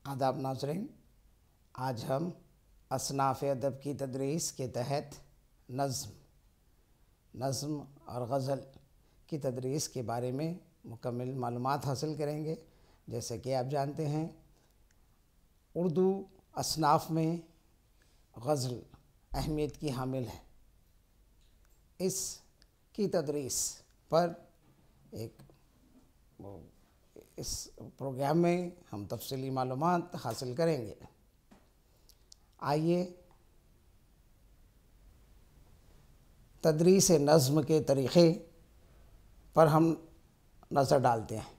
آداب ناظرین، آج ہم اصناف ادب کی تدریس کے تحت نظم اور غزل کی تدریس کے بارے میں مکمل معلومات حاصل کریں گے۔ جیسے کہ آپ جانتے ہیں، اردو اصناف میں غزل اہمیت کی حامل ہے۔ اس کی تدریس پر اس پروگرام میں ہم تفصیلی معلومات حاصل کریں گے۔ آئیے تدریس نظم کے طریقے پر ہم نظر ڈالتے ہیں۔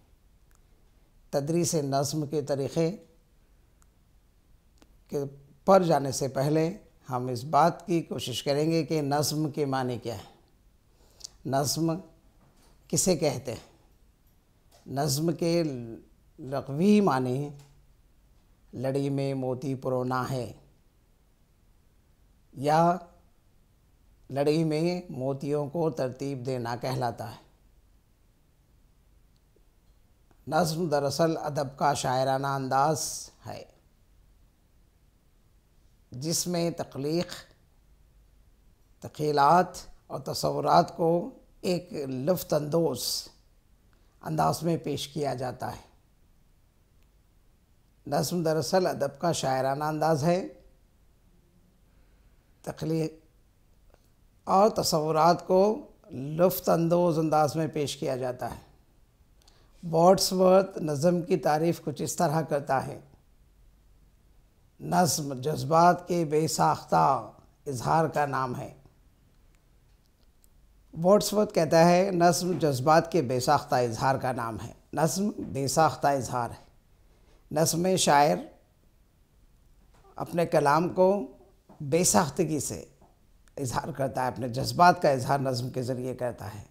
تدریس نظم کے طریقے پر جانے سے پہلے ہم اس بات کی کوشش کریں گے کہ نظم کے معنی کیا ہے، نظم کسے کہتے ہیں۔ نظم کے لغوی معنی لڑی میں موتی پرونا ہے، یا لڑی میں موتیوں کو ترتیب دینا کہلاتا ہے۔ نظم دراصل ادب کا شاعرانہ انداز ہے، جس میں تخیلات اور تصورات کو ایک لطف اندوز انداز میں پیش کیا جاتا ہے۔ نظم دراصل ادب کا شاعرانہ انداز ہے، تخلیق اور تصورات کو لطف اندوز انداز میں پیش کیا جاتا ہے۔ ورڈسورتھ نظم کی تعریف کچھ اس طرح کرتا ہے: نظم جذبات کے بے ساختہ اظہار کا نام ہے۔ ورڈسورتھ کہتا ہے، نظم جذبات کے بے ساختہ اظہار کا نام ہے۔ نظم بے ساختہ اظہار ہے۔ نظم میں شاعر اپنے کلام کو بے ساختگی سے اظہار کرتا ہے، اپنے جذبات کا اظہار نظم کے ذریعے کرتا ہے۔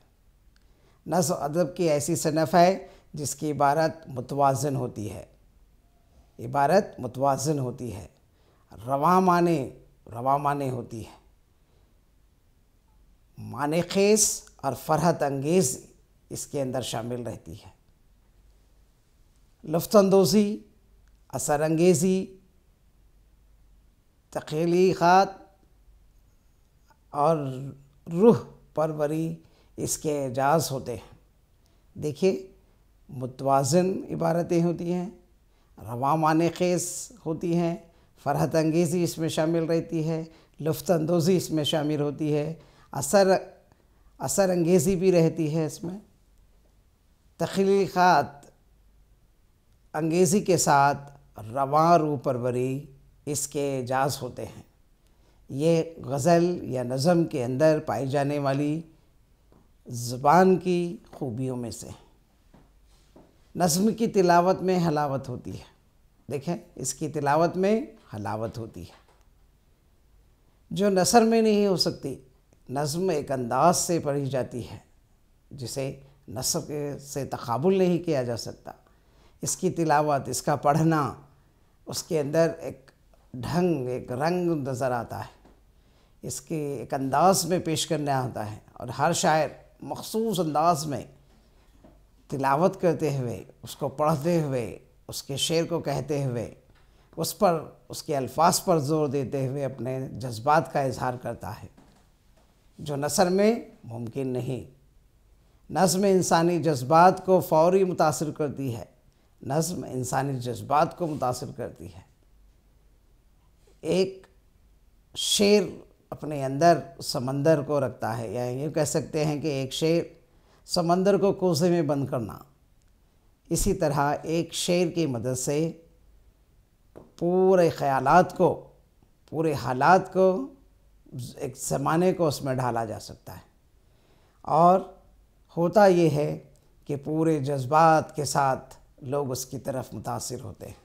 نظم ادب کی ایسی صنف ہے جس کی عبارت متوازن ہوتی ہے، رواں معنی ہوتی ہے، معنی خیز اور فرحت انگیز اس کے اندر شامل رہتی ہے۔ لطف اندوزی، اثر انگیزی، تخلیقات اور روح پروری اس کے اعجاز ہوتے ہیں۔ دیکھیے، متوازن عبارتیں ہوتی ہیں، رواں معنی خیز ہوتی ہیں، فرحت انگیزی اس میں شامل رہتی ہے، لطف اندوزی اس میں شامل ہوتی ہے، اثر انگیزی بھی رہتی ہے اس میں، تخلیقات انگیزی کے ساتھ رواں روح پروری اس کے اعجاز ہوتے ہیں۔ یہ غزل یا نظم کے اندر پائی جانے والی زبان کی خوبیوں میں سے نظم کی تلاوت میں حلاوت ہوتی ہے۔ دیکھیں، اس کی تلاوت میں حلاوت ہوتی ہے جو نثر میں نہیں ہو سکتی۔ نظم ایک انداز سے پڑھی جاتی ہے جسے نثر سے تقابل نہیں کیا جا سکتا۔ اس کی تلاوت، اس کا پڑھنا، اس کے اندر ایک ڈھنگ، ایک رنگ نظر آتا ہے، اس کے ایک انداز میں پیش کرنا ہوتا ہے، اور ہر شاعر مخصوص انداز میں تلاوت کرتے ہوئے، اس کو پڑھتے ہوئے، اس کے شعر کو کہتے ہوئے، اس کے الفاظ پر زور دیتے ہوئے اپنے جذبات کا اظہار کرتا ہے، جو نثر میں ممکن نہیں۔ نظم انسانی جذبات کو فوری متاثر کرتی ہے۔ نظم انسانی جذبات کو متاثر کرتی ہے۔ ایک شعر اپنے اندر سمندر کو رکھتا ہے، یا یہ کہہ سکتے ہیں کہ ایک شعر سمندر کو کوزے میں بند کرنا۔ اسی طرح ایک شعر کی مدد سے پورے خیالات کو، پورے حالات کو، ایک زمانے کو اس میں ڈھالا جا سکتا ہے، اور ہوتا یہ ہے کہ پورے جذبات کے ساتھ لوگ اس کی طرف متاثر ہوتے ہیں۔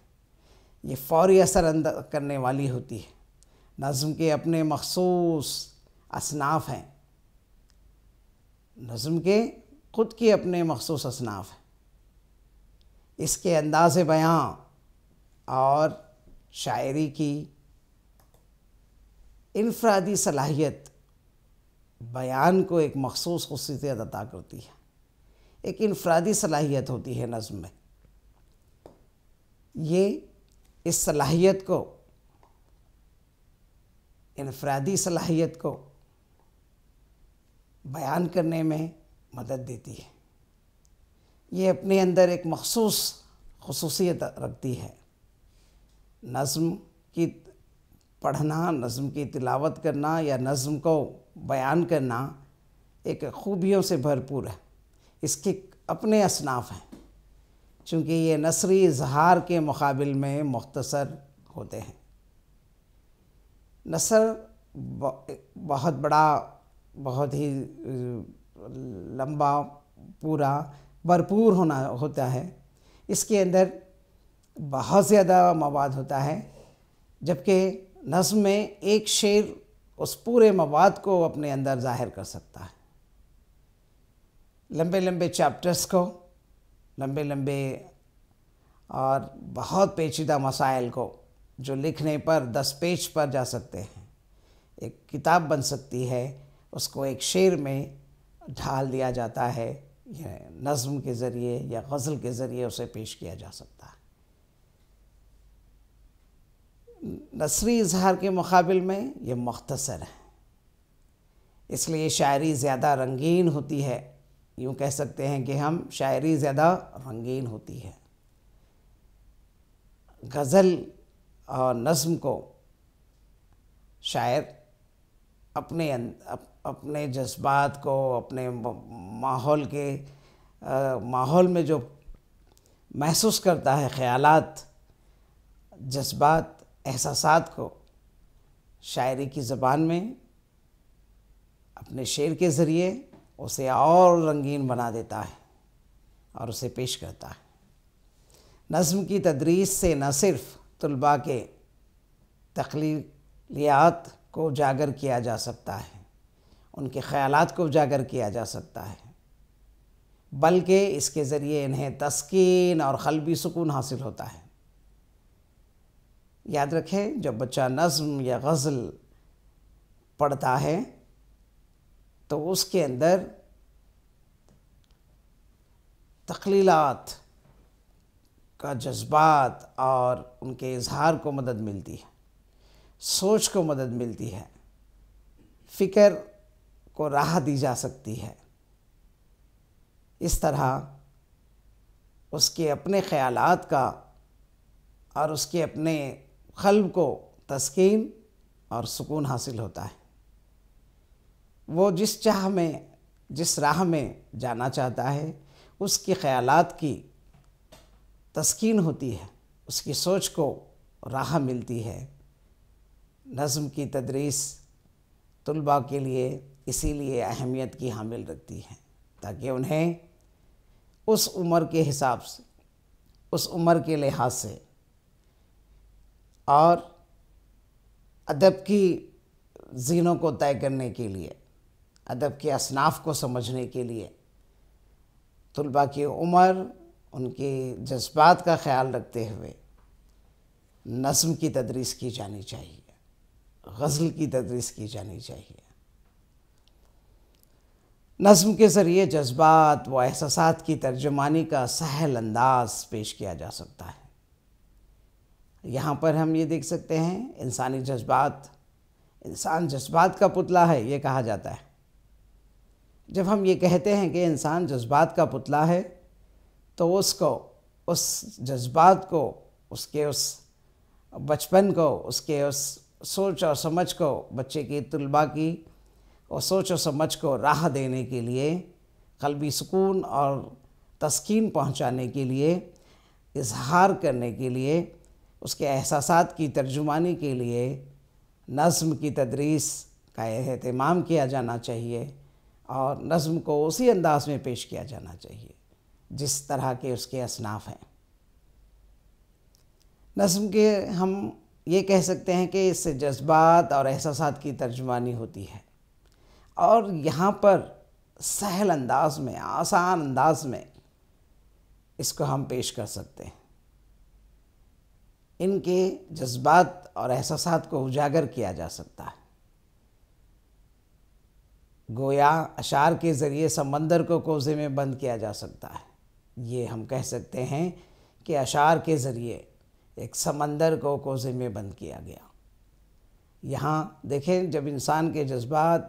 یہ فوری اثر انداز کرنے والی ہوتی ہے۔ نظم کے اپنے مخصوص اصناف ہیں، نظم کے خود کے اپنے مخصوص اصناف ہیں۔ اس کے انداز بیاں اور شاعری کی انفرادی صلاحیت بیان کو ایک مخصوص خصوصیت عطا کرتی ہے۔ ایک انفرادی صلاحیت ہوتی ہے نظم میں۔ یہ اس صلاحیت کو، انفرادی صلاحیت کو بیان کرنے میں مدد دیتی ہے۔ یہ اپنے اندر ایک مخصوص خصوصیت رکھتی ہے۔ نظم کی پڑھنا، نظم کی تلاوت کرنا یا نظم کو بیان کرنا ایک خوبیوں سے بھرپور ہے۔ اس کے اپنے اصناف ہیں، چونکہ یہ نثری اظہار کے مقابل میں مختصر ہوتے ہیں۔ نثر بہت بڑا، بہت ہی لمبا، پورا، بھرپور ہوتا ہے۔ اس کے اندر بہت زیادہ مواد ہوتا ہے، جبکہ نظم میں ایک شعر اس پورے مواد کو اپنے اندر ظاہر کر سکتا ہے۔ لمبے لمبے چیپٹرز کو، لمبے لمبے اور بہت پیچیدہ مسائل کو جو لکھنے پر 10 پیج پر جا سکتے ہیں، ایک کتاب بن سکتی ہے، اس کو ایک شعر میں ڈھال دیا جاتا ہے، یا نظم کے ذریعے یا غزل کے ذریعے اسے پیش کیا جا سکتا ہے۔ نثری اظہار کے مقابل میں یہ مختصر ہے، اس لیے شاعری زیادہ رنگین ہوتی ہے۔ یوں کہہ سکتے ہیں کہ ہم شاعری زیادہ رنگین ہوتی ہے۔ غزل اور نظم کو شاعر اپنے جذبات کو، اپنے ماحول میں جو محسوس کرتا ہے، خیالات، جذبات، احساسات کو شاعری کی زبان میں اپنے شعر کے ذریعے اسے اور رنگین بنا دیتا ہے اور اسے پیش کرتا ہے۔ نظم کی تدریس سے نہ صرف طلباء کے تخیلیات کو اجاگر کیا جا سکتا ہے، ان کے خیالات کو اجاگر کیا جا سکتا ہے، بلکہ اس کے ذریعے انہیں تسکین اور قلبی سکون حاصل ہوتا ہے۔ یاد رکھیں، جب بچہ نظم یا غزل پڑھتا ہے تو اس کے اندر تخیلات کا جذبات اور ان کے اظہار کو مدد ملتی ہے، سوچ کو مدد ملتی ہے، فکر کو راہ دی جا سکتی ہے۔ اس طرح اس کے اپنے خیالات کا اور اس کے اپنے قلب کو تسکین اور سکون حاصل ہوتا ہے۔ وہ جس راہ میں جانا چاہتا ہے، اس کے خیالات کی تسکین ہوتی ہے، اس کی سوچ کو راہ ملتی ہے۔ نظم کی تدریس طلباء کے لیے اسی لیے اہمیت کی حامل رکھتی ہے، تاکہ انہیں اس عمر کے حساب سے، اس عمر کے لحاظ سے اور ادب کی زینوں کو طے کرنے کے لیے، ادب کے اصناف کو سمجھنے کے لیے طلباء کی عمر، ان کے جذبات کا خیال رکھتے ہوئے نظم کی تدریس کی جانی چاہیے، غزل کی تدریس کی جانی چاہیے۔ نظم کے ذریعے جذبات و احساسات کی ترجمانی کا سہل انداز پیش کیا جا سکتا ہے۔ یہاں پر ہم یہ دیکھ سکتے ہیں، انسان جذبات کا پتلا ہے، یہ کہا جاتا ہے۔ جب ہم یہ کہتے ہیں کہ انسان جذبات کا پتلا ہے، تو اس جذبات کو، اس کے اس بچپن کو، اس کے اس سوچ اور سمجھ کو، بچے کی، طلباء کی اور سوچ و سمجھ کو راہ دینے کے لیے، قلبی سکون اور تسکین پہنچانے کے لیے، اظہار کرنے کے لیے، اس کے احساسات کی ترجمانی کے لیے نظم کی تدریس کا اہتمام کیا جانا چاہیے، اور نظم کو اسی انداز میں پیش کیا جانا چاہیے جس طرح کے اس کے اصناف ہیں۔ نظم کے ہم یہ کہہ سکتے ہیں کہ اس سے جذبات اور احساسات کی ترجمانی ہوتی ہے، اور یہاں پر سہل انداز میں، آسان انداز میں اس کو ہم پیش کر سکتے ہیں۔ ان کے جذبات اور احساسات کو اجاگر کیا جا سکتا ہے۔ گویا اشعار کے ذریعے سمندر کو کوزے میں بند کیا جا سکتا ہے۔ یہ ہم کہہ سکتے ہیں کہ اشعار کے ذریعے ایک سمندر کو کوزے میں بند کیا گیا۔ یہاں دیکھیں، جب انسان کے جذبات،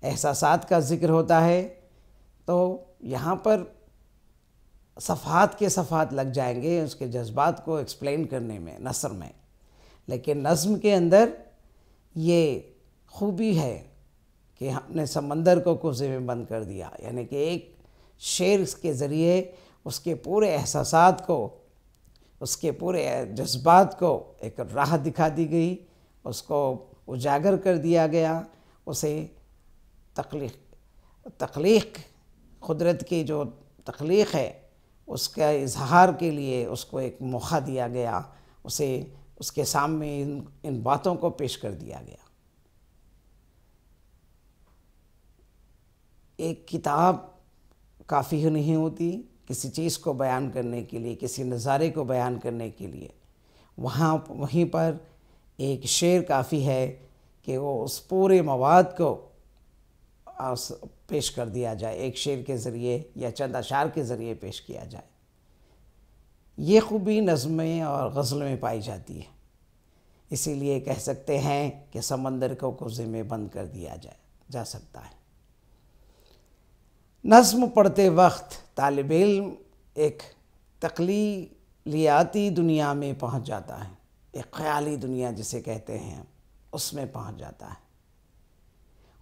احساسات کا ذکر ہوتا ہے تو یہاں پر صفحات کے صفحات لگ جائیں گے اس کے جذبات کو ایکسپلین کرنے میں، نثر میں، لیکن نظم کے اندر یہ خوبی ہے کہ ہم نے سمندر کو کوزے میں بند کر دیا، یعنی کہ ایک شعر کے ذریعے اس کے پورے احساسات کو، اس کے پورے جذبات کو ایک راہ دکھا دی گئی، اس کو اجاگر کر دیا گیا، اسے تخلیق قدرت کی جو تخلیق ہے اس کا اظہار کے لیے اس کو ایک موقع دیا گیا، اسے اس کے سامنے ان باتوں کو پیش کر دیا گیا۔ ایک کتاب کافی نہیں ہوتی کسی چیز کو بیان کرنے کے لیے، کسی نظارے کو بیان کرنے کے لیے، وہیں پر ایک شعر کافی ہے کہ وہ اس پورے مواد کو پیش کر دیا جائے، ایک شعر کے ذریعے یا چند اشعار کے ذریعے پیش کیا جائے۔ یہ خوبی نظم میں اور غزل میں پائی جاتی ہے، اسی لیے کہہ سکتے ہیں کہ سمندر کو کوزے میں بند کر دیا جا سکتا ہے۔ نظم پڑھتے وقت طالب علم ایک تخیلیاتی دنیا میں پہنچ جاتا ہے، ایک خیالی دنیا جسے کہتے ہیں، اس میں پہنچ جاتا ہے۔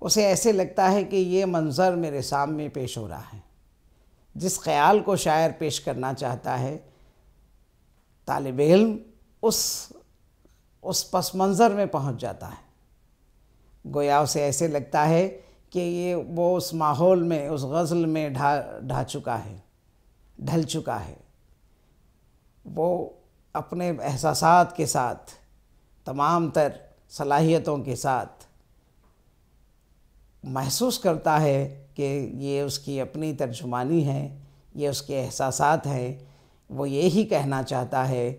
اسے ایسے لگتا ہے کہ یہ منظر میرے سامنے پیش ہو رہا ہے۔ جس خیال کو شاعر پیش کرنا چاہتا ہے، طالب علم اس پس منظر میں پہنچ جاتا ہے۔ گویا اسے ایسے لگتا ہے کہ وہ اس ماحول میں، اس غزل میں ڈھل چکا ہے۔ وہ اپنے احساسات کے ساتھ، تمام تر صلاحیتوں کے ساتھ محسوس کرتا ہے کہ یہ اس کی اپنی ترجمانی ہے، یہ اس کے احساسات ہیں، وہ یہی کہنا چاہتا ہے،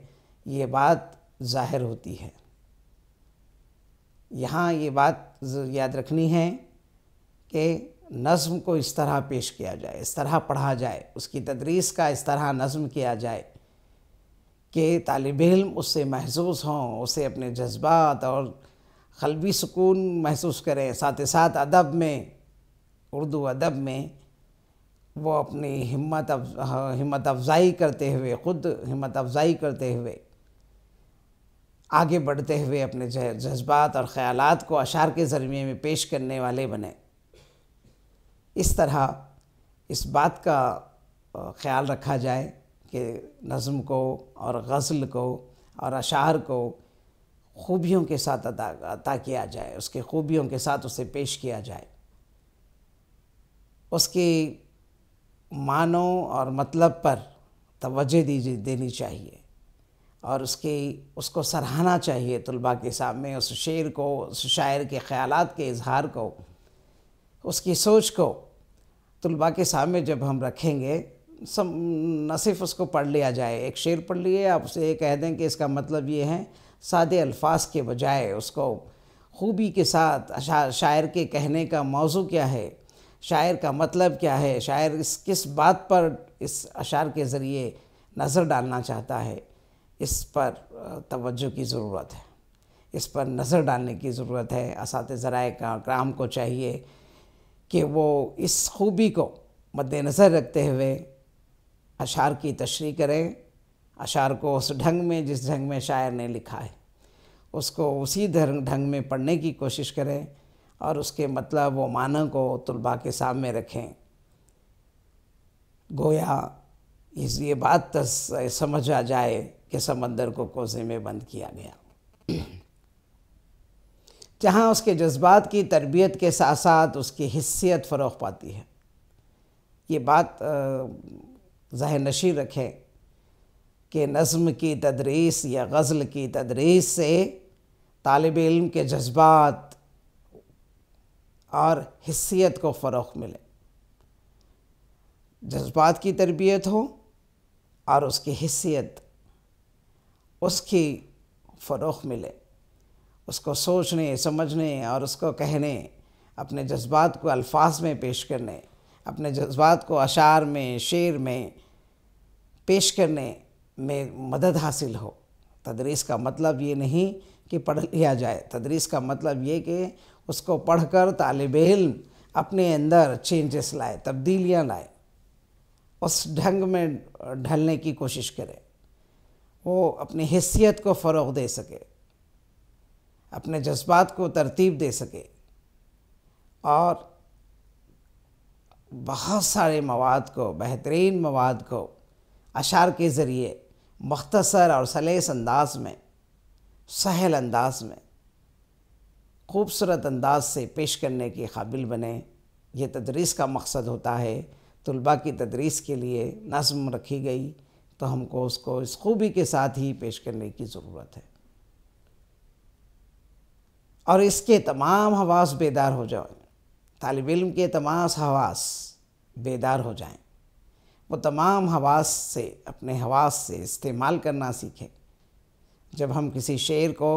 یہ بات ظاہر ہوتی ہے۔ یہاں یہ بات یاد رکھنی ہے کہ نظم کو اس طرح پیش کیا جائے، اس طرح پڑھا جائے، اس کی تدریس کا اس طرح نظم کیا جائے کہ طالب علم اس سے محسوس ہوں، اسے اپنے جذبات اور قلبی سکون محسوس کریں، ساتھ ساتھ ادب میں، اردو ادب میں وہ اپنی ہمت افزائی کرتے ہوئے، خود ہمت افزائی کرتے ہوئے، آگے بڑھتے ہوئے اپنے جذبات اور خیالات کو اشعار کے ذریعے میں پیش کرنے والے بنیں۔ اس طرح اس بات کا خیال رکھا جائے کہ نظم کو اور غزل کو اور اشعار کو خوبیوں کے ساتھ عطا کیا جائے، اس کے خوبیوں کے ساتھ اسے پیش کیا جائے، اس کی معنوں اور مطلب پر توجہ دینی چاہیے، اور اس کو سراہنا چاہیے طلباء کے سامنے، اس شعر کو، اس شاعر کے خیالات کے اظہار کو، اس کی سوچ کو طلباء کے سامنے جب ہم رکھیں گے، نہ صرف اس کو پڑھ لیا جائے، ایک شعر پڑھ لیے آپ اسے یہ کہہ دیں کہ اس کا مطلب یہ ہے، سادے الفاظ کے بجائے اس کو خوبی کے ساتھ شاعر کے کہنے کا موضوع کیا ہے، شاعر کا مطلب کیا ہے، شاعر کس بات پر اس اشعار کے ذریعے نظر ڈالنا چاہتا ہے، اس پر توجہ کی ضرورت ہے، اس پر نظر ڈالنے کی ضرورت ہے۔ اساتذہ کرام کو چاہیے کہ وہ اس خوبی کو مد نظر رکھتے ہوئے اشعار کی تشریح کریں، اشعار کو اس ڈھنگ میں، جس ڈھنگ میں شاعر نے لکھا ہے، اس کو اسی ڈھنگ میں پڑھنے کی کوشش کریں، اور اس کے مطلب و معنی کو طلباء کے سامنے رکھیں۔ گویا یہ بات سمجھ آ جائے کہ سمندر کو کوزے میں بند کیا گیا۔ جہاں اس کے جذبات کی تربیت کے ساتھ ساتھ اس کی حسیت فروغ پاتی ہے۔ یہ بات ذہن نشین رکھیں کہ نظم کی تدریس یا غزل کی تدریس سے طالب علم کے جذبات اور حسیت کو فروغ ملے، جذبات کی تربیت ہو اور اس کی حسیت، اس کی فروغ ملے، اس کو سوچنے، سمجھنے اور اس کو کہنے، اپنے جذبات کو الفاظ میں پیش کرنے، اپنے جذبات کو اشعار میں، شعر میں پیش کرنے میں مدد حاصل ہو، تدریس کا مطلب یہ نہیں کہ پڑھ لیا جائے، تدریس کا مطلب یہ کہ اس کو پڑھ کر طالب علم اپنے اندر چینجز لائے، تبدیلیاں لائے، اس ڈھنگ میں ڈھلنے کی کوشش کرے، وہ اپنی حیثیت کو فروغ دے سکے، اپنے جذبات کو ترتیب دے سکے، اور بہت سارے مواد کو، بہترین مواد کو اشعار کے ذریعے مختصر اور سلیس انداز میں، سہل انداز میں، خوبصورت انداز سے پیش کرنے کے قابل بنے۔ یہ تدریس کا مقصد ہوتا ہے۔ طلباء کی تدریس کے لیے نظم رکھی گئی تو ہم کو اس خوبی کے ساتھ ہی پیش کرنے کی ضرورت ہے، اور اس کے تمام حواس بیدار ہو جائیں، طالب علم کے تمام حواس بیدار ہو جائیں، وہ تمام حواس سے، اپنے حواس سے استعمال کرنا سیکھیں۔ جب ہم کسی شعر کو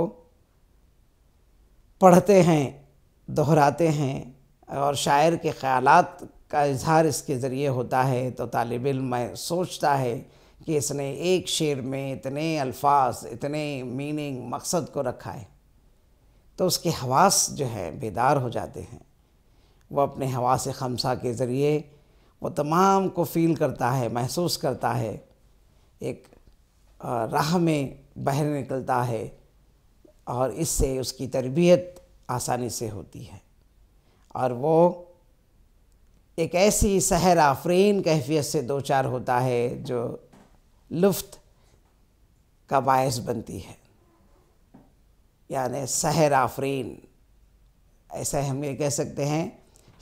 پڑھتے ہیں، دہراتے ہیں، اور شاعر کے خیالات کا اظہار اس کے ذریعے ہوتا ہے، تو طالب علم میں سوچتا ہے کہ اس نے ایک شعر میں اتنے الفاظ، اتنے میننگ، مقصد کو رکھا ہے، تو اس کے حواس جو ہے بیدار ہو جاتے ہیں۔ وہ اپنے حواس خمسہ کے ذریعے وہ تمام کو فیل کرتا ہے، محسوس کرتا ہے، ایک راہ میں باہر نکلتا ہے، اور اس سے اس کی تربیت آسانی سے ہوتی ہے، اور وہ ایک ایسی سحر آفرین کیفیت سے دوچار ہوتا ہے جو لطف کا باعث بنتی ہے۔ یعنی سحر آفرین، ایسا ہم یہ کہہ سکتے ہیں،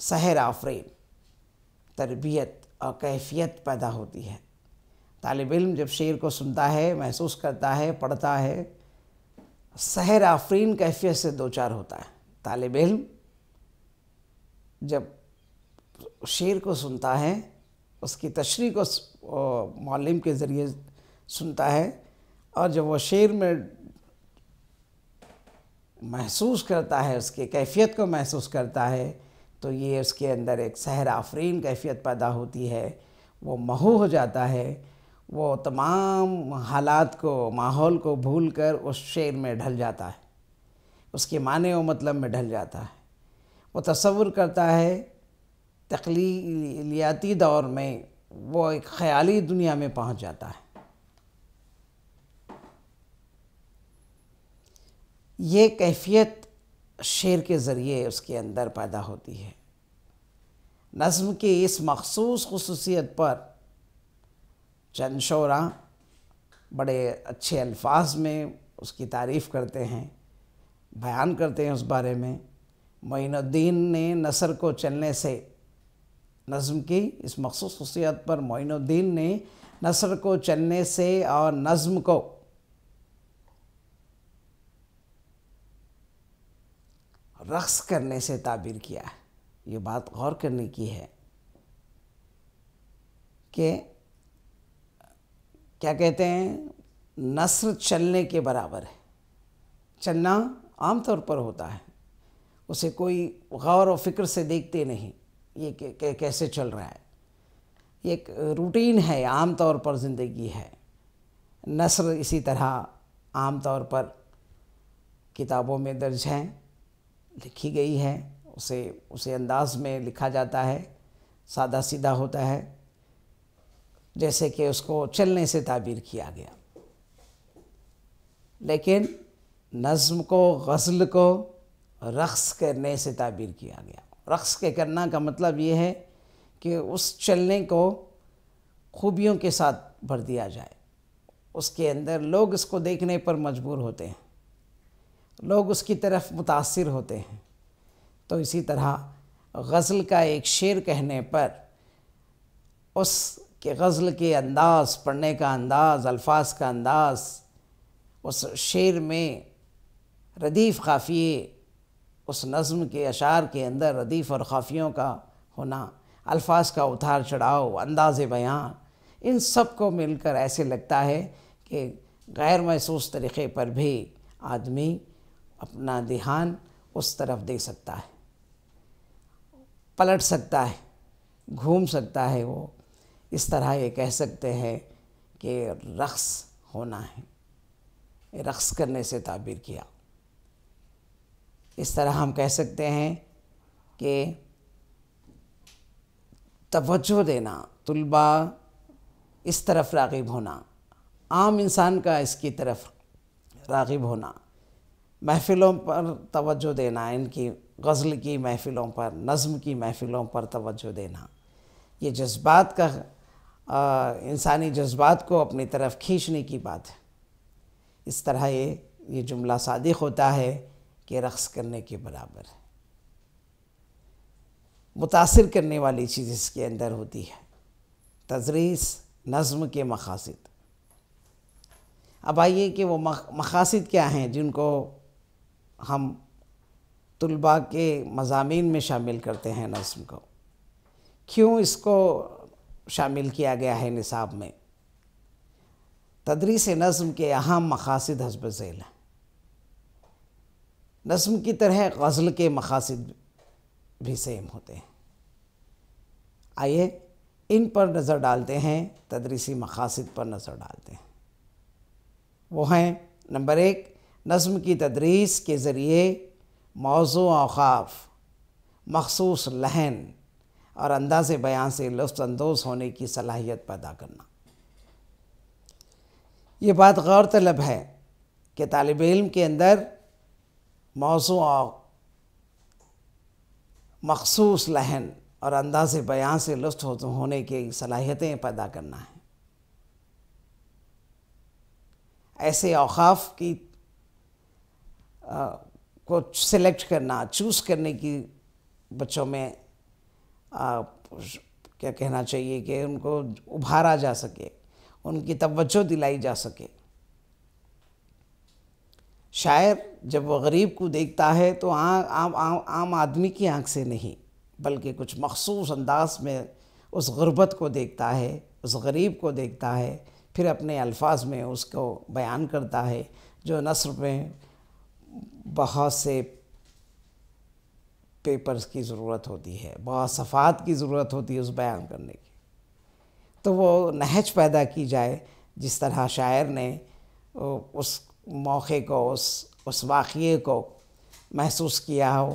سحر آفرین تربیت اور کیفیت پیدا ہوتی ہے۔ طالب علم جب شعر کو سنتا ہے، محسوس کرتا ہے، پڑھتا ہے، سحر آفرین کیفیت سے دوچار ہوتا ہے۔ طالب علم جب شعر کو سنتا ہے، اس کی تشریح کو معلم کے ذریعے سنتا ہے، اور جب وہ شعر میں محسوس کرتا ہے، اس کی کیفیت کو محسوس کرتا ہے، تو یہ اس کے اندر ایک سحر آفرین کیفیت پیدا ہوتی ہے۔ وہ محو ہو جاتا ہے، وہ تمام حالات کو، ماحول کو بھول کر اس شعر میں ڈھل جاتا ہے، اس کے معنی و مطلب میں ڈھل جاتا ہے۔ وہ تصور کرتا ہے، تخیلیاتی دور میں وہ ایک خیالی دنیا میں پہنچ جاتا ہے۔ یہ کیفیت شعر کے ذریعے اس کے اندر پیدا ہوتی ہے۔ نظم کی اس مخصوص خصوصیت پر چند شعراء بڑے اچھے الفاظ میں اس کی تعریف کرتے ہیں، بیان کرتے ہیں اس بارے میں۔ معین الدین نے نثر کو چلنے سے، نظم کی اس مخصوص خصوصیت پر معین الدین نے نثر کو چلنے سے اور نظم کو رقص کرنے سے تعبیر کیا ہے۔ یہ بات غور کرنے کی ہے کہ کیا کہتے ہیں، نثر چلنے کے برابر ہے۔ چلنا عام طور پر ہوتا ہے، اسے کوئی غور و فکر سے دیکھتے نہیں، یہ کہ کیسے چل رہا ہے، یہ ایک روٹین ہے، عام طور پر زندگی ہے۔ نثر اسی طرح عام طور پر کتابوں میں درج ہیں، لکھی گئی ہے، اسے انداز میں لکھا جاتا ہے، سادہ سیدھا ہوتا ہے، جیسے کہ اس کو چلنے سے تعبیر کیا گیا۔ لیکن نظم کو، غزل کو رقص کرنے سے تعبیر کیا گیا۔ رقص کے کرنا کا مطلب یہ ہے کہ اس چلنے کو خوبیوں کے ساتھ بھر دیا جائے، اس کے اندر لوگ اس کو دیکھنے پر مجبور ہوتے ہیں، لوگ اس کی طرف متاثر ہوتے ہیں۔ تو اسی طرح غزل کا ایک شعر کہنے پر اس کے غزل کے انداز، پڑھنے کا انداز، الفاظ کا انداز، اس شعر میں ردیف قافیے، اس نظم کے اشعار کے اندر ردیف اور قافیوں کا ہونا، الفاظ کا اتار چڑھاؤ، انداز بیان، ان سب کو مل کر ایسے لگتا ہے کہ غیر محسوس طریقے پر بھی آدمی اپنا دھیان اس طرف دے سکتا ہے، پلٹ سکتا ہے، گھوم سکتا ہے۔ وہ اس طرح یہ کہہ سکتے ہیں کہ رقص ہونا ہے۔ رقص کرنے سے تعبیر کیا۔ اس طرح ہم کہہ سکتے ہیں کہ توجہ دینا، طلباء اس طرف راغب ہونا، عام انسان کا اس کی طرف راغب ہونا، محفلوں پر توجہ دینا، ان کی غزل کی محفلوں پر، نظم کی محفلوں پر توجہ دینا، یہ جذبات کا انسانی جذبات کو اپنی طرف کھینچنے کی بات ہے۔ اس طرح یہ جملہ صادق ہوتا ہے کہ رقص کرنے کے برابر ہے۔ متاثر کرنے والی چیز اس کے اندر ہوتی ہے، تدریس نظم کے مقاصد۔ اب آئیے کہ وہ مقاصد کیا ہیں جن کو ہم طلباء کے مضامین میں شامل کرتے ہیں نظم کو، کیوں اس کو شامل کیا گیا ہے نصاب میں۔ تدریس نظم کے اہم مقاصد حسب ذیل ہیں۔ نظم کی طرح غزل کے مقاصد بھی سیم ہوتے ہیں۔ آئیے ان پر نظر ڈالتے ہیں، تدریسی مقاصد پر نظر ڈالتے ہیں۔ وہ ہیں: نمبر 1، نظم کی تدریس کے ذریعے موضوع اوقاف، مخصوص لحن اور انداز بیان سے لطف اندوز ہونے کی صلاحیت پیدا کرنا۔ یہ بات غور طلب ہے کہ طالب علم کے اندر موضوع مخصوص لحن اور انداز بیان سے لطف ہونے کی صلاحیتیں پیدا کرنا ہے۔ ایسے اوقاف کی کو سلیکٹ کرنا، چوز کرنے کی بچوں میں کیا کہنا چاہیے کہ ان کو ابھارا جا سکے، ان کی توجہ دلائی جا سکے۔ شاعر جب وہ غریب کو دیکھتا ہے تو عام آدمی کی آنکھ سے نہیں، بلکہ کچھ مخصوص انداز میں اس غربت کو دیکھتا ہے، اس غریب کو دیکھتا ہے، پھر اپنے الفاظ میں اس کو بیان کرتا ہے، جو نثر میں بہت سے پیپرز کی ضرورت ہوتی ہے، بہت صفحات کی ضرورت ہوتی ہے اس بیان کرنے کی۔ تو وہ نہج پیدا کی جائے، جس طرح شاعر نے اس موقع کو، اس واقعے کو محسوس کیا ہو،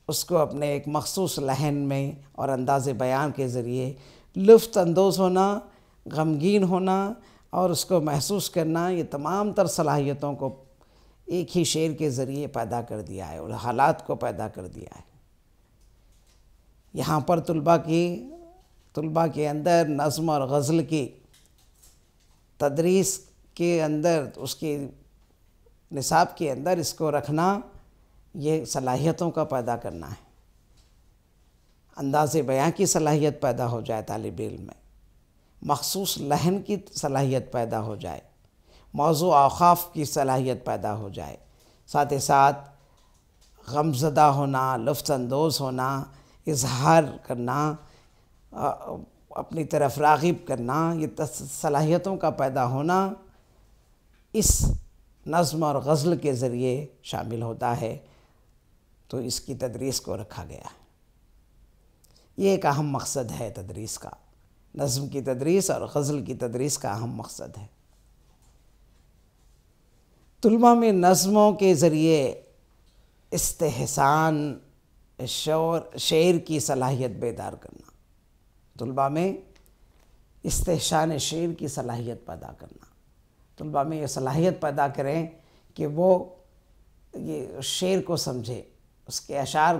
اس کو اپنے ایک مخصوص لحن میں اور انداز بیان کے ذریعے لطف اندوز ہونا، غمگین ہونا اور اس کو محسوس کرنا، یہ تمام تر صلاحیتوں کو ایک ہی شعر کے ذریعے پیدا کر دیا ہے اور حالات کو پیدا کر دیا ہے۔ یہاں پر طلباء کے اندر نظم اور غزل کی تدریس کے اندر، اس کے نصاب کے اندر اس کو رکھنا، یہ صلاحیتوں کا پیدا کرنا ہے۔ انداز بیان کی صلاحیت پیدا ہو جائے طالب علم میں، مخصوص لحن کی صلاحیت پیدا ہو جائے، موضوع اوقاف کی صلاحیت پیدا ہو جائے، ساتھ ہی ساتھ غمزدہ ہونا، لطف اندوز ہونا، اظہار کرنا، اپنی طرف راغب کرنا، یہ صلاحیتوں کا پیدا ہونا اس نظم اور غزل کے ذریعے شامل ہوتا ہے، تو اس کی تدریس کو رکھا گیا ہے۔ یہ ایک اہم مقصد ہے تدریس کا، نظم کی تدریس اور غزل کی تدریس کا اہم مقصد ہے۔ طلباء میں نظموں کے ذریعے استحسان شعر کی صلاحیت بیدار کرنا، طلباء میں استحسان شعر کی صلاحیت پیدا کرنا، طلباء میں یہ صلاحیت پیدا کریں کہ وہ یہ شعر کو سمجھے، اس کے اشعار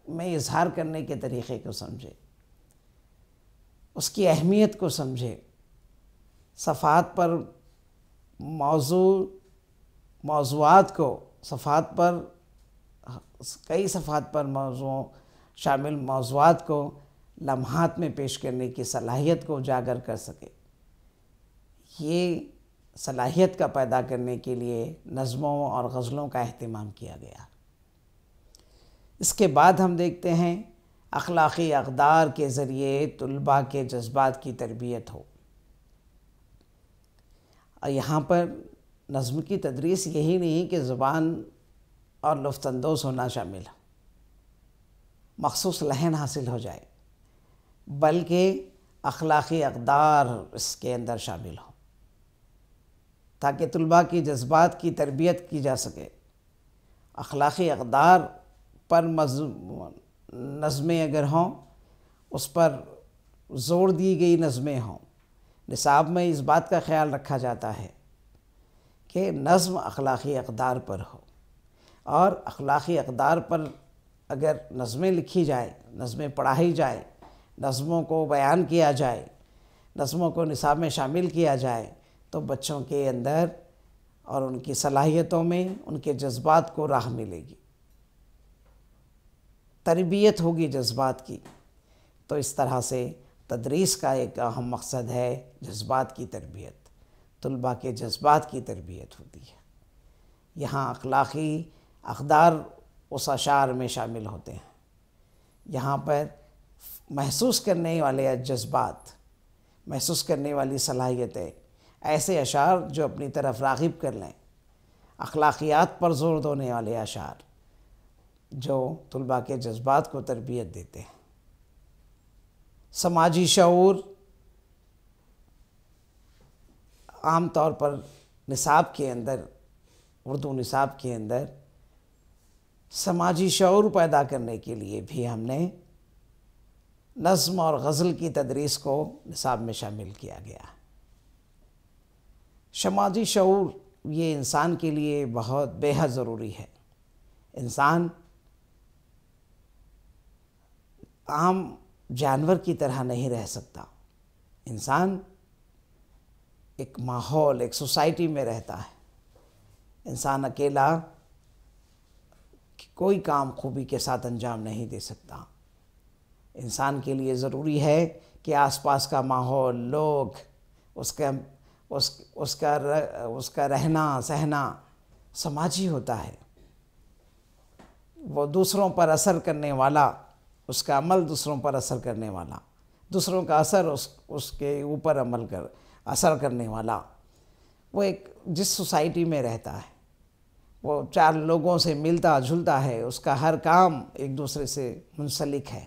میں اظہار کرنے کے طریقے کو سمجھے، اس کی اہمیت کو سمجھے، صفحات پر موضوعات کو، کئی صفحات پر شامل موضوعات کو لمحات میں پیش کرنے کی صلاحیت کو اجاگر کر سکے۔ یہ صلاحیت کا پیدا کرنے کے لیے نظموں اور غزلوں کا اہتمام کیا گیا۔ اس کے بعد ہم دیکھتے ہیں اخلاقی اقدار کے ذریعے طلباء کے جذبات کی تربیت ہو۔ اور یہاں پر نظم کی تدریس یہی نہیں کہ زبان اور لطف اندوز ہونا شامل ہے، مخصوص لحن حاصل ہو جائے، بلکہ اخلاقی اقدار اس کے اندر شامل ہوں۔ تاکہ طلباء کی جذبات کی تربیت کی جا سکے۔ اخلاقی اقدار پر نظمیں اگر ہوں، اس پر زور دی گئی نظمیں ہوں۔ نصاب میں اس بات کا خیال رکھا جاتا ہے کہ نظم اخلاقی اقدار پر ہو، اور اخلاقی اقدار پر اگر نظمیں لکھی جائیں، نظمیں پڑھائی جائیں، نظموں کو بیان کیا جائے، نظموں کو نصاب میں شامل کیا جائے، تو بچوں کے اندر اور ان کی صلاحیتوں میں ان کے جذبات کو راہ ملے گی، تربیت ہوگی جذبات کی۔ تو اس طرح سے تدریس کا ایک اہم مقصد ہے جذبات کی تربیت، طلباء کے جذبات کی تربیت ہوتی ہے۔ یہاں اخلاقی اقدار اس اشعار میں شامل ہوتے ہیں۔ یہاں پر محسوس کرنے والے جذبات، محسوس کرنے والی صلاحیتیں، ایسے اشعار جو اپنی طرف راغب کر لیں، اخلاقیات پر زور دینے والے اشعار جو طلباء کے جذبات کو تربیت دیتے ہیں۔ سماجی شعور عام طور پر نصاب کے اندر، اردو نصاب کے اندر سماجی شعور پیدا کرنے کے لیے بھی ہم نے نظم اور غزل کی تدریس کو نصاب میں شامل کیا گیا ہے۔ سماجی شعور یہ انسان کے لیے بہت بے حد ضروری ہے۔ انسان عام جانور کی طرح نہیں رہ سکتا۔ انسان ایک ماحول، ایک سوسائٹی میں رہتا ہے۔ انسان اکیلا کوئی کام خوبی کے ساتھ انجام نہیں دے سکتا۔ انسان کے لیے ضروری ہے کہ آس پاس کا ماحول، لوگ، اس کا رہنا سہنا سماجی ہوتا ہے۔ وہ دوسروں پر اثر کرنے والا، اس کا عمل دوسروں پر اثر کرنے والا، دوسروں کا اثر اس کے اوپر اثر کرنے والا، وہ ایک جس سوسائٹی میں رہتا ہے، وہ چار لوگوں سے ملتا جلتا ہے، اس کا ہر کام ایک دوسرے سے منسلک ہے۔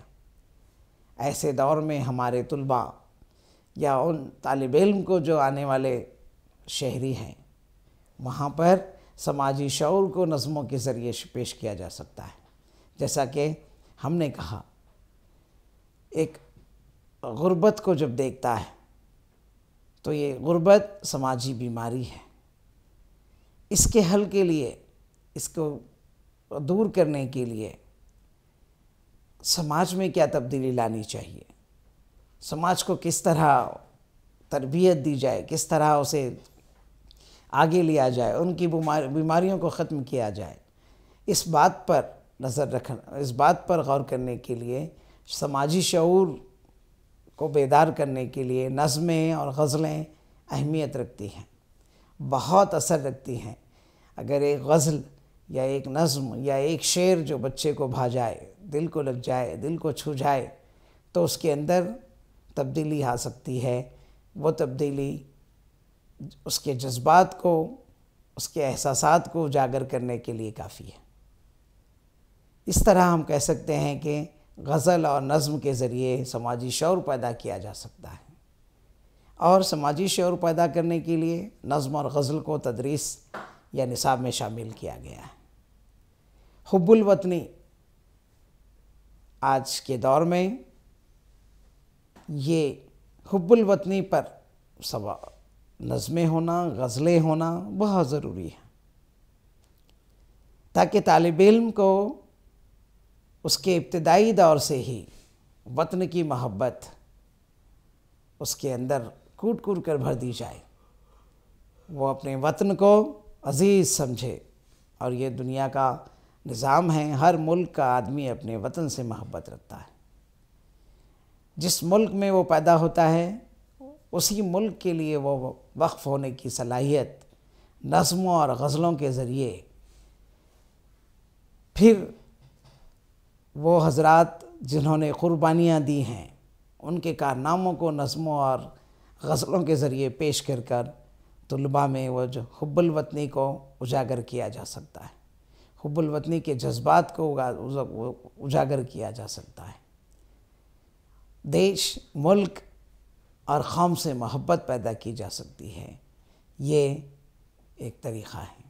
ایسے دور میں ہمارے طلباء یا ان طالب علم کو جو آنے والے شہری ہیں، وہاں پر سماجی شعور کو نظموں کے ذریعے پیش کیا جا سکتا ہے۔ جیسا کہ ہم نے کہا، ایک غربت کو جب دیکھتا ہے تو یہ غربت سماجی بیماری ہے۔ اس کے حل کے لیے، اس کو دور کرنے کے لیے سماج میں کیا تبدیلی لانی چاہیے، سماج کو کس طرح تربیت دی جائے، کس طرح اسے آگے لیا جائے، ان کی بیماریوں کو ختم کیا جائے، اس بات پر نظر رکھنا، اس بات پر غور کرنے کے لیے، سماجی شعور کو بیدار کرنے کے لیے نظمیں اور غزلیں اہمیت رکھتی ہیں، بہت اثر رکھتی ہیں۔ اگر ایک غزل یا ایک نظم یا ایک شعر جو بچے کو بھا جائے، دل کو لگ جائے، دل کو چھو جائے، تو اس کے اندر تبدیلی آ سکتی ہے۔ وہ تبدیلی اس کے جذبات کو، اس کے احساسات کو اجاگر کرنے کے لیے کافی ہے۔ اس طرح ہم کہہ سکتے ہیں کہ غزل اور نظم کے ذریعے سماجی شعور پیدا کیا جا سکتا ہے، اور سماجی شعور پیدا کرنے کے لیے نظم اور غزل کو تدریس یا نصاب میں شامل کیا گیا ہے۔ حب الوطنی آج کے دور میں یہ حب الوطنی پر نظمیں ہونا، غزلیں ہونا بہت ضروری ہے، تاکہ طالب علم کو اس کے ابتدائی دور سے ہی وطن کی محبت اس کے اندر کوٹ کوٹ کر بھر دی جائے، وہ اپنے وطن کو عزیز سمجھے۔ اور یہ دنیا کا نظام ہے، ہر ملک کا آدمی اپنے وطن سے محبت رکھتا ہے۔ جس ملک میں وہ پیدا ہوتا ہے، اسی ملک کے لیے وہ وقف ہونے کی صلاحیت نظموں اور غزلوں کے ذریعے، پھر وہ حضرات جنہوں نے قربانیاں دی ہیں، ان کے کارناموں کو نظموں اور غزلوں کے ذریعے پیش کر طلباء میں وہ جو حب الوطنی کو اجاگر کیا جا سکتا ہے، حب الوطنی کے جذبات کو اجاگر کیا جا سکتا ہے۔ دیش، ملک اور قوم سے محبت پیدا کی جا سکتی ہے۔ یہ ایک طریقہ ہے۔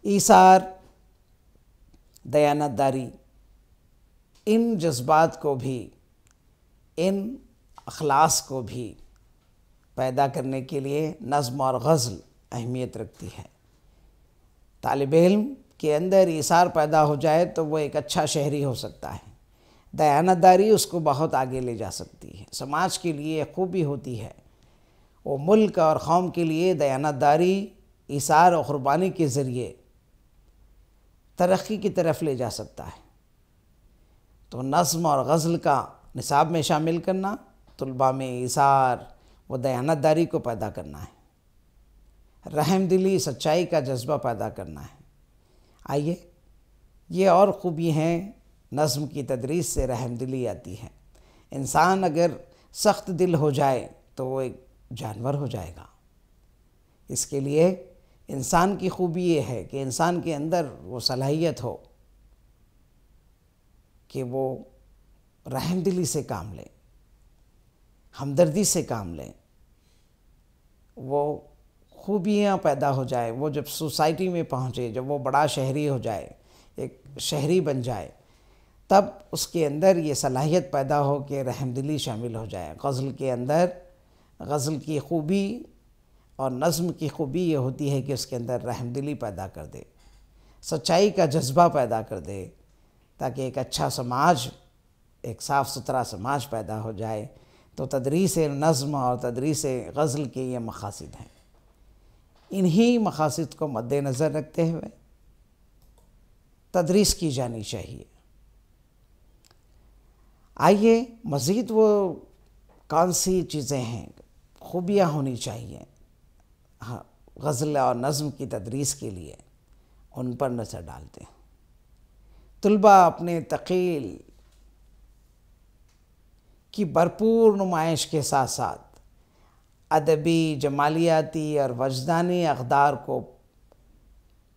ایثار، دیانت داری، ان جذبات کو بھی، ان اخلاص کو بھی پیدا کرنے کے لیے نظم اور غزل اہمیت رکھتی ہے۔ طالب علم کے اندر ایثار پیدا ہو جائے تو وہ ایک اچھا شہری ہو سکتا ہے۔ دیانت داری اس کو بہت آگے لے جا سکتی ہے، سماج کے لیے خوبی ہوتی ہے۔ وہ ملک اور قوم کے لیے دیانت داری، ایثار اور قربانی کے ذریعے ترقی کی طرف لے جا سکتا ہے۔ تو نظم اور غزل کا نصاب میں شامل کرنا، طلباء میں ایثار و دیانت داری کو پیدا کرنا ہے، رحم دلی، سچائی کا جذبہ پیدا کرنا ہے۔ آئیے، یہ اور خوبی ہیں نظم کی تدریس سے رحم دلی آتی ہے۔ انسان اگر سخت دل ہو جائے تو وہ ایک جانور ہو جائے گا۔ اس کے لیے انسان کی خوبی یہ ہے کہ انسان کے اندر وہ صلاحیت ہو کہ وہ رحم دلی سے کام لے، ہمدردی سے کام لے، وہ خوبیاں پیدا ہو جائے۔ وہ جب سوسائٹی میں پہنچے، جب وہ بڑا شہری ہو جائے، ایک شہری بن جائے، تب اس کے اندر یہ صلاحیت پیدا ہو کہ رحم دلی شامل ہو جائے۔ غزل کے اندر، غزل کی خوبی اور نظم کی خوبی یہ ہوتی ہے کہ اس کے اندر رحم دلی پیدا کر دے، سچائی کا جذبہ پیدا کر دے، تاکہ ایک اچھا سماج، ایک صاف ستھرا سماج پیدا ہو جائے۔ تو تدریس نظم اور تدریس غزل کے یہ مقاصد ہیں۔ انہی مقاصد کو مد نظر رکھتے ہوئے تدریس کی جانی چاہیے۔ آئیے، مزید وہ کون سی چیزیں ہیں، خوبیاں ہونی چاہیے غزل اور نظم کی تدریس کے لیے، ان پر نظر ڈالتے ہیں۔ طلباء اپنے تخیل کی بھرپور نمائش کے ساتھ ساتھ ادبی، جمالیاتی اور وجدانی اقدار کو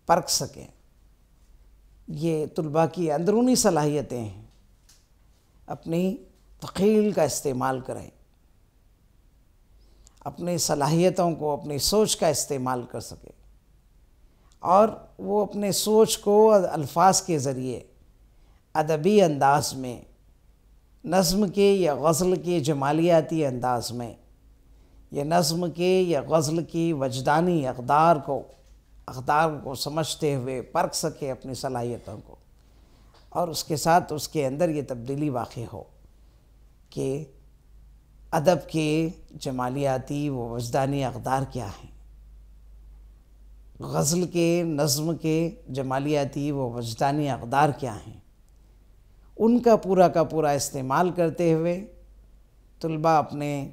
پرکھ سکیں۔ یہ طلباء کی اندرونی صلاحیتیں ہیں، اپنی تخیل کا استعمال کریں، اپنی صلاحیتوں کو، اپنی سوچ کا استعمال کر سکیں، اور وہ اپنے سوچ کو الفاظ کے ذریعے ادبی انداز میں، نظم کے یا غزل کے جمالیاتی انداز میں، یا نظم کے یا غزل کی وجدانی اقدار کو سمجھتے ہوئے پرکھ سکے اپنی صلاحیتوں کو، اور اس کے ساتھ اس کے اندر یہ تبدیلی واقع ہو کہ ادب کے جمالیاتی و وجدانی اقدار کیا ہیں، غزل کے، نظم کے جمالیاتی و وجدانی اقدار کیا ہیں۔ ان کا پورا استعمال کرتے ہوئے طلباء اپنے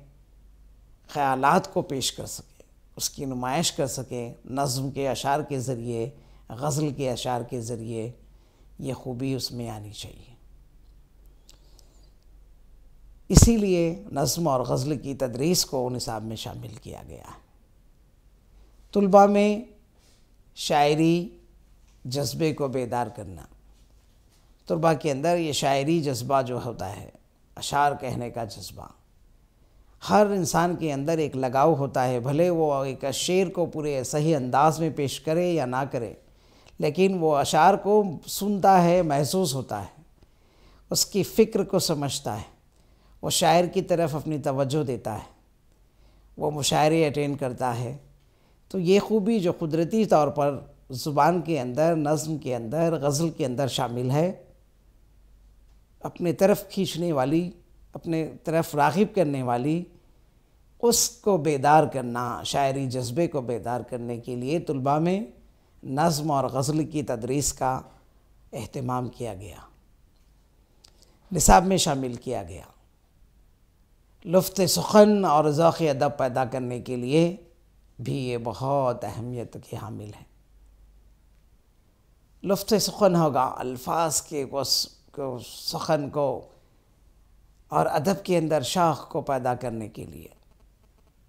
خیالات کو پیش کر سکیں، اس کی نمائش کر سکیں، نظم کے اشعار کے ذریعے، غزل کے اشعار کے ذریعے۔ یہ خوبی اس میں آنی چاہیے۔ اسی لیے نظم اور غزل کی تدریس کو نصاب میں شامل کیا گیا ہے۔ طلباء میں شاعری جذبے کو بیدار کرنا، طلباء کے اندر یہ شاعری جذبہ جو ہوتا ہے، اشعار کہنے کا جذبہ، ہر انسان کے اندر ایک لگاؤ ہوتا ہے، بھلے وہ ایک شعر کو پورے صحیح انداز میں پیش کرے یا نہ کرے، لیکن وہ اشعار کو سنتا ہے، محسوس ہوتا ہے، اس کی فکر کو سمجھتا ہے، وہ شاعر کی طرف اپنی توجہ دیتا ہے، وہ مشاعرے اٹینڈ کرتا ہے۔ تو یہ خوبی جو قدرتی طور پر زبان کے اندر، نظم کے اندر، غزل کے اندر شامل ہے، اپنے طرف کھینچنے والی، اپنے طرف راغب کرنے والی، اس کو بیدار کرنا، شاعری جذبے کو بیدار کرنے کے لیے طلباء میں نظم اور غزل کی تدریس کا اہتمام کیا گیا، نصاب میں شامل کیا گیا۔ لفظ سخن اور ذوق ادب پیدا کرنے کے لیے بھی یہ بہت اہمیت کی حامل ہے۔ لفظ سخن ہوگا، الفاظ کے سخن کو اور ادب کے اندر شوق کو پیدا کرنے کے لیے،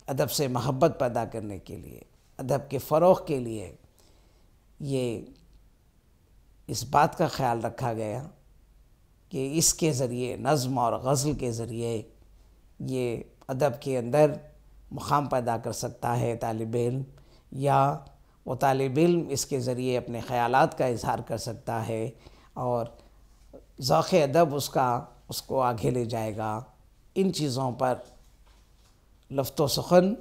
ادب سے محبت پیدا کرنے کے لیے، ادب کے فروغ کے لیے یہ اس بات کا خیال رکھا گیا کہ اس کے ذریعے، نظم اور غزل کے ذریعے، یہ ادب کے اندر مقام پیدا کر سکتا ہے طالب علم، یا وہ طالب علم اس کے ذریعے اپنے خیالات کا اظہار کر سکتا ہے اور ذوق ادب اس کو آگے لے جائے گا۔ ان چیزوں پر لفظ و سخن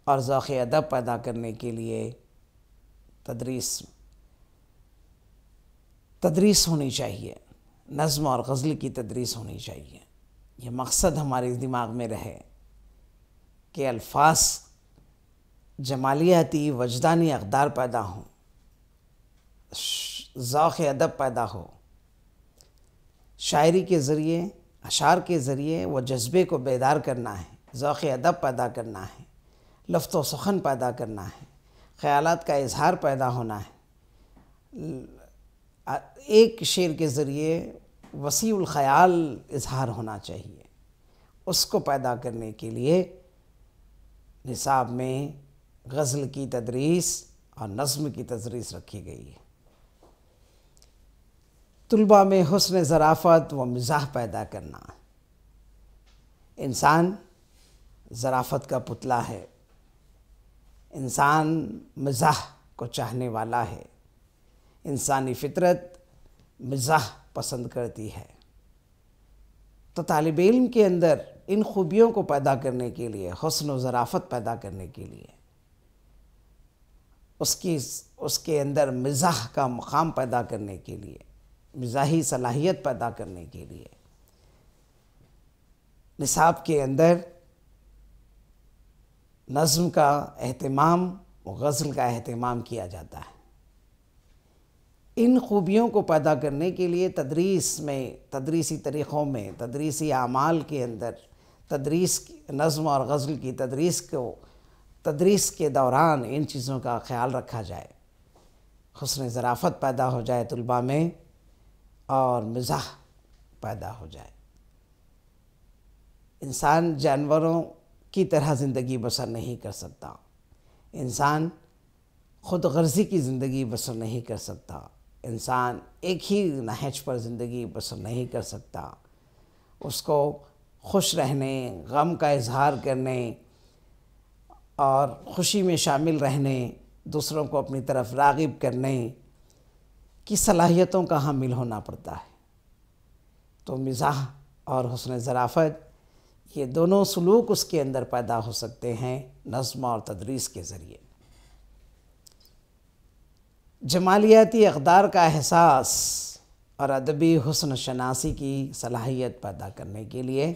اور ذوق ادب پیدا کرنے کے لیے تدریس ہونی چاہیے، نظم اور غزل کی تدریس ہونی چاہیے۔ یہ مقصد ہمارے دماغ میں رہے کہ الفاظ جمالیاتی وجدانی اقدار پیدا ہوں، ذوق ادب پیدا ہو، شاعری کے ذریعے، اشعار کے ذریعے وہ جذبے کو بیدار کرنا ہے، ذوق ادب پیدا کرنا ہے، لفظ و سخن پیدا کرنا ہے، خیالات کا اظہار پیدا ہونا ہے۔ ایک شعر کے ذریعے وسیع الخیال اظہار ہونا چاہیے۔ اس کو پیدا کرنے کے لیے نصاب میں غزل کی تدریس اور نظم کی تدریس رکھی گئی ہے۔ طلباء میں حسن ظرافت و مزاح پیدا کرنا۔ انسان ظرافت کا پتلا ہے، انسان مزاح کو چاہنے والا ہے، انسانی فطرت مزاح پسند کرتی ہے۔ تو طالب علم کے اندر ان خوبیوں کو پیدا کرنے کے لیے، حسن و ظرافت پیدا کرنے کے لیے، اس کے اندر مزاح کا مقام پیدا کرنے کے لیے، مزاحی صلاحیت پیدا کرنے کے لیے نصاب کے اندر نظم کا اہتمام و غزل کا اہتمام کیا جاتا ہے۔ ان خوبیوں کو پیدا کرنے کے لیے تدریسی طریقوں میں، تدریسی اعمال کے اندر نظم اور غزل کی تدریس کے دوران ان چیزوں کا خیال رکھا جائے، حسن ظرافت پیدا ہو جائے طلباء میں اور مزاح پیدا ہو جائے۔ انسان جانوروں کی طرح زندگی بسر نہیں کر سکتا، انسان خود غرضی کی زندگی بسر نہیں کر سکتا، انسان ایک ہی نہج پر زندگی بسر نہیں کر سکتا۔ اس کو خوش رہنے، غم کا اظہار کرنے اور خوشی میں شامل رہنے، دوسروں کو اپنی طرف راغب کرنے کی صلاحیتوں کا حامل ہونا پڑتا ہے۔ تو مزاح اور حسن ظرافت یہ دونوں سلوک اس کے اندر پیدا ہو سکتے ہیں نظم اور تدریس کے ذریعے۔ جمالیاتی اقدار کا احساس اور ادبی حسن شناسی کی صلاحیت پیدا کرنے کے لیے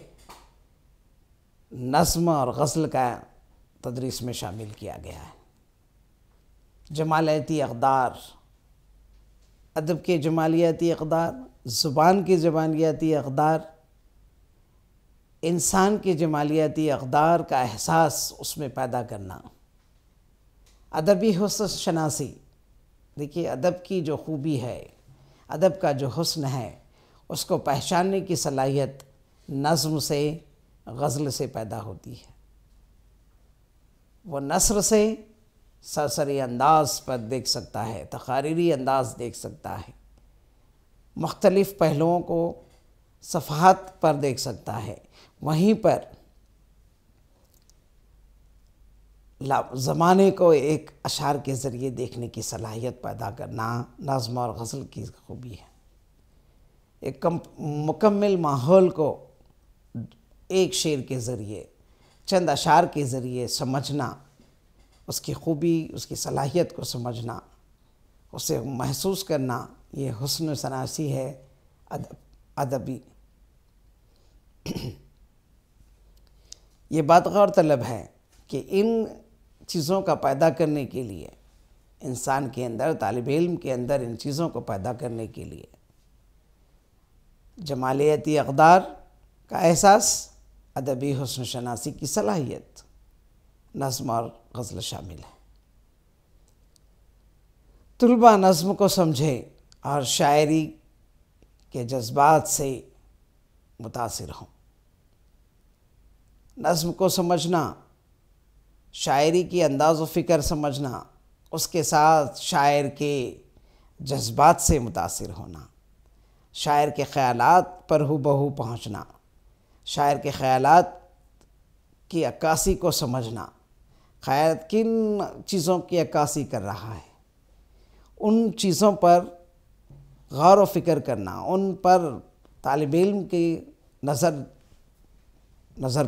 نظم اور غزل کا تدریس میں شامل کیا گیا ہے۔ جمالیاتی اقدار، ادب کے جمالیاتی اقدار، زبان کے جمالیاتی اقدار، انسان کے جمالیاتی اقدار کا احساس اس میں پیدا کرنا۔ ادبی حسن شناسی، دیکھیے ادب کی جو خوبی ہے، ادب کا جو حسن ہے، اس کو پہچاننے کی صلاحیت نظم سے، غزل سے پیدا ہوتی ہے۔ وہ نثر سے سرسری انداز پر دیکھ سکتا ہے، تقاریری انداز دیکھ سکتا ہے، مختلف پہلوؤں کو صفحات پر دیکھ سکتا ہے۔ وہیں پر زمانے کو ایک اشعار کے ذریعے دیکھنے کی صلاحیت پیدا کرنا نظم اور غزل کی خوبی ہے۔ ایک مکمل ماحول کو ایک شعر کے ذریعے، چند اشعار کے ذریعے سمجھنا، اس کی خوبی، اس کی صلاحیت کو سمجھنا، اسے محسوس کرنا، یہ حسن شناسی ہے ادبی۔ یہ بات غور طلب ہے کہ ان چیزوں کا پیدا کرنے کے لیے انسان کے اندر، طالب علم کے اندر ان چیزوں کو پیدا کرنے کے لیے جمالیاتی اقدار کا احساس، ادبی حسن شناسی کی صلاحیت، نظم اور غزل شامل ہے۔ طلباء نظم کو سمجھے اور شاعری کے جذبات سے متاثر ہوں۔ نظم کو سمجھنا، شاعری کی انداز و فکر سمجھنا، اس کے ساتھ شاعر کے جذبات سے متاثر ہونا، شاعر کے خیالات پر ہو بہو پہنچنا، شاعر کے خیالات کی عکاسی کو سمجھنا، خیاط کن چیزوں کی عکاسی کر رہا ہے، ان چیزوں پر غور و فکر کرنا، ان پر طالب علم کی نظر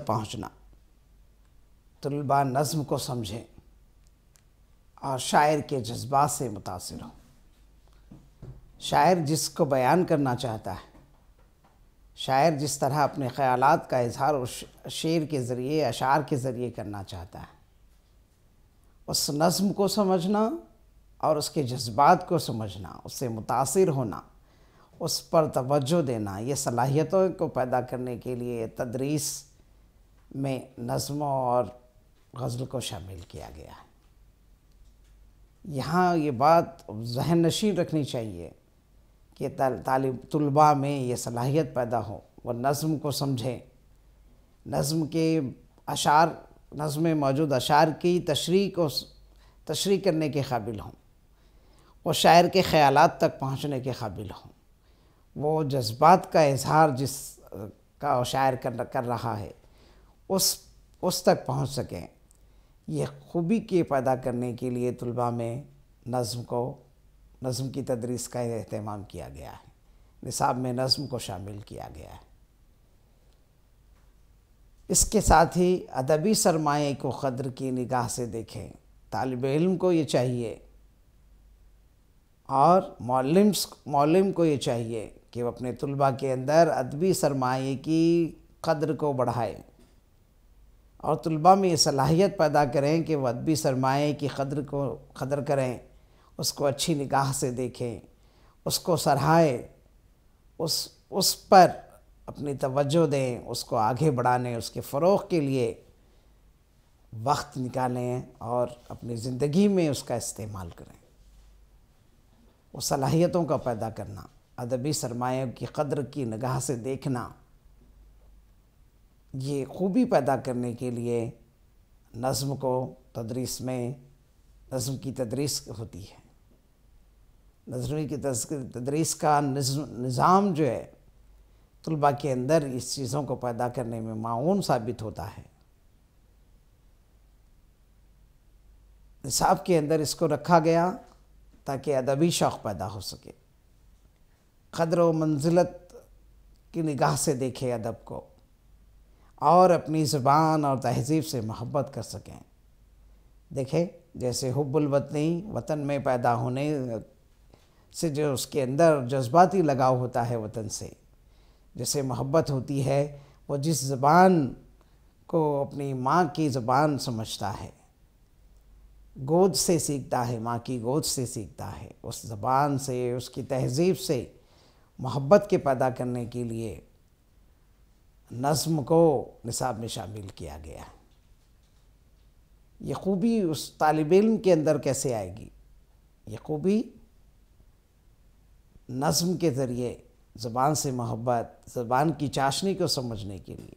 پہنچنا، طلباء نظم کو سمجھیں اور شاعر کے جذبات سے متاثر ہوں۔ شاعر جس کو بیان کرنا چاہتا ہے، شاعر جس طرح اپنے خیالات کا اظہار شعر کے ذریعے، اشعار کے ذریعے کرنا چاہتا ہے، اس نظم کو سمجھنا اور اس کے جذبات کو سمجھنا، اس سے متاثر ہونا، اس پر توجہ دینا، یہ صلاحیتوں کو پیدا کرنے کے لیے تدریس میں نظموں اور غزل کو شامل کیا گیا ہے۔ یہاں یہ بات ذہن نشین رکھنی چاہیے کہ طلباء میں یہ صلاحیت پیدا ہو، وہ نظم کو سمجھیں، نظم کے اشعار، نظم میں موجود اشعار کی تشریح کرنے کے قابل ہوں، وہ شاعر کے خیالات تک پہنچنے کے قابل ہوں، وہ جذبات کا اظہار جس کا شاعر کر رہا ہے اس تک پہنچ سکیں۔ یہ خوبی کے پیدا کرنے کے لیے طلباء میں نظم کی تدریس کا اہتمام کیا گیا ہے، نصاب میں نظم کو شامل کیا گیا ہے۔ اس کے ساتھ ہی ادبی سرمایہ کو قدر کی نگاہ سے دیکھیں۔ طالب علم کو یہ چاہیے اور معلم کو یہ چاہیے کہ وہ اپنے طلباء کے اندر ادبی سرمایہ کی قدر کو بڑھائے اور طلباء میں یہ صلاحیت پیدا کریں کہ وہ ادبی سرمایہ کی قدر کریں، اس کو اچھی نگاہ سے دیکھیں، اس کو سراہیں، اس پر اپنی توجہ دیں، اس کو آگے بڑھانے، اس کے فروغ کے لیے وقت نکالیں اور اپنی زندگی میں اس کا استعمال کریں۔ وہ صلاحیتوں کا پیدا کرنا، ادبی سرمایہ کی قدر کی نگاہ سے دیکھنا، یہ خوبی پیدا کرنے کے لیے نظم کی تدریس ہوتی ہے۔ نظم کی تدریس کا نظام جو ہے طلباء کے اندر اس چیزوں کو پیدا کرنے میں معاون ثابت ہوتا ہے۔ نصاب کے اندر اس کو رکھا گیا تاکہ ادبی شوق پیدا ہو سکے، قدر و منزلت کی نگاہ سے دیکھے ادب کو اور اپنی زبان اور تہذیب سے محبت کر سکیں۔ دیکھیں جیسے حب الوطنی، وطن میں پیدا ہونے سے جو اس کے اندر جذباتی لگاؤ ہوتا ہے وطن سے، جیسے محبت ہوتی ہے، وہ جس زبان کو اپنی ماں کی زبان سمجھتا ہے، گود سے سیکھتا ہے، ماں کی گود سے سیکھتا ہے، اس زبان سے، اس کی تہذیب سے محبت کے پیدا کرنے کے لیے نظم کو نصاب میں شامل کیا گیا۔ یہ خوبی اس طالب علم کے اندر کیسے آئے گی؟ یہ خوبی نظم کے ذریعے زبان سے محبت، زبان کی چاشنی کو سمجھنے کے لیے،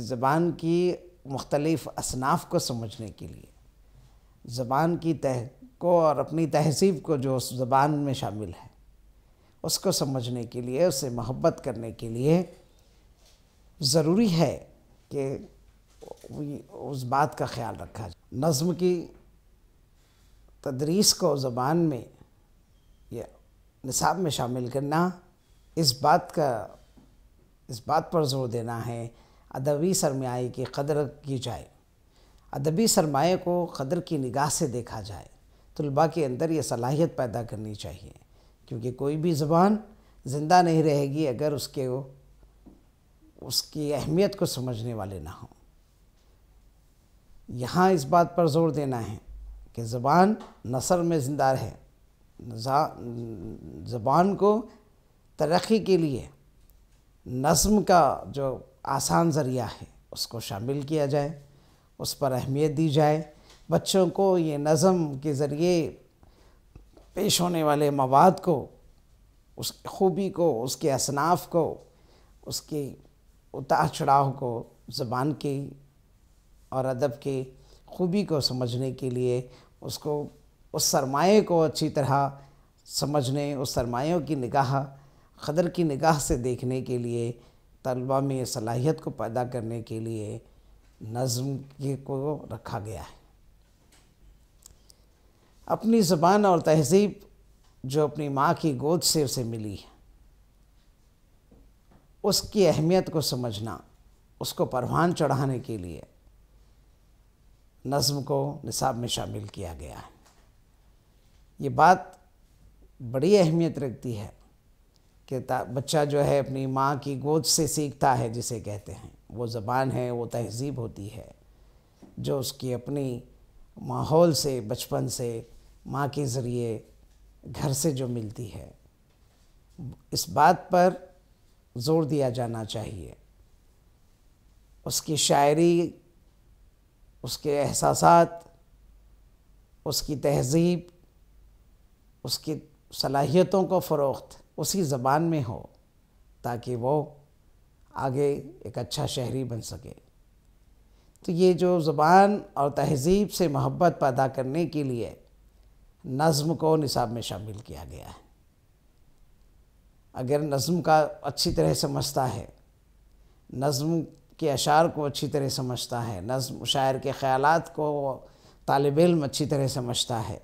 زبان کی مختلف اصناف کو سمجھنے کے لیے، زبان کی کو اور اپنی تہذیب کو جو اس زبان میں شامل ہے اس کو سمجھنے کے لیے، اس سے محبت کرنے کے لیے ضروری ہے کہ اس بات کا خیال رکھا جائے۔ نظم کی تدریس کو زبان میں یا نصاب میں شامل کرنا، اس بات پر زور دینا ہے ادبی سرمایہ کی قدر کی جائے، ادبی سرمایہ کو قدر کی نگاہ سے دیکھا جائے۔ طلباء کے اندر یہ صلاحیت پیدا کرنی چاہیے، کیونکہ کوئی بھی زبان زندہ نہیں رہے گی اگر اس کی اہمیت کو سمجھنے والے نہ ہوں۔ یہاں اس بات پر زور دینا ہے کہ زبان نثر میں زندہ رہے، زبان کو ترقی کے لیے نظم کا جو آسان ذریعہ ہے اس کو شامل کیا جائے، اس پر اہمیت دی جائے۔ بچوں کو یہ نظم کے ذریعے پیش ہونے والے مواد کو، اس خوبی کو، اس کے اصناف کو، اس کے اتار چڑھاؤ کو، زبان کی اور ادب کی خوبی کو سمجھنے کے لیے اس سرمایہ کو اچھی طرح سمجھنے، اس سرمایوں کی قدر کی نگاہ سے دیکھنے کے لیے، طلباء میں صلاحیت کو پیدا کرنے کے لیے نظم کو رکھا گیا ہے۔ اپنی زبان اور تہذیب جو اپنی ماں کی گود سے اسے ملی ہے، اس کی اہمیت کو سمجھنا، اس کو پروان چڑھانے کے لیے نظم کو نصاب میں شامل کیا گیا ہے۔ یہ بات بڑی اہمیت رکھتی ہے کہ بچہ جو ہے اپنی ماں کی گود سے سیکھتا ہے، جسے کہتے ہیں، وہ زبان ہے، وہ تہذیب ہوتی ہے جو اس کی اپنی ماحول سے، بچپن سے، ماں کے ذریعے گھر سے جو ملتی ہے۔ اس بات پر زور دیا جانا چاہیے۔ اس کی شاعری، اس کے احساسات، اس کی تہذیب، اس کی صلاحیتوں کو فروخت اسی زبان میں ہو، تاکہ وہ آگے ایک اچھا شہری بن سکے۔ تو یہ جو زبان اور تہذیب سے محبت پیدا کرنے کے لیے نظم کو نصاب میں شامل کیا گیا ہے۔ اگر نظم کا اچھی طرح سمجھتا ہے، نظم کے اشعار کو اچھی طرح سمجھتا ہے، نظم شاعر کے خیالات کو طالب علم اچھی طرح سمجھتا ہے،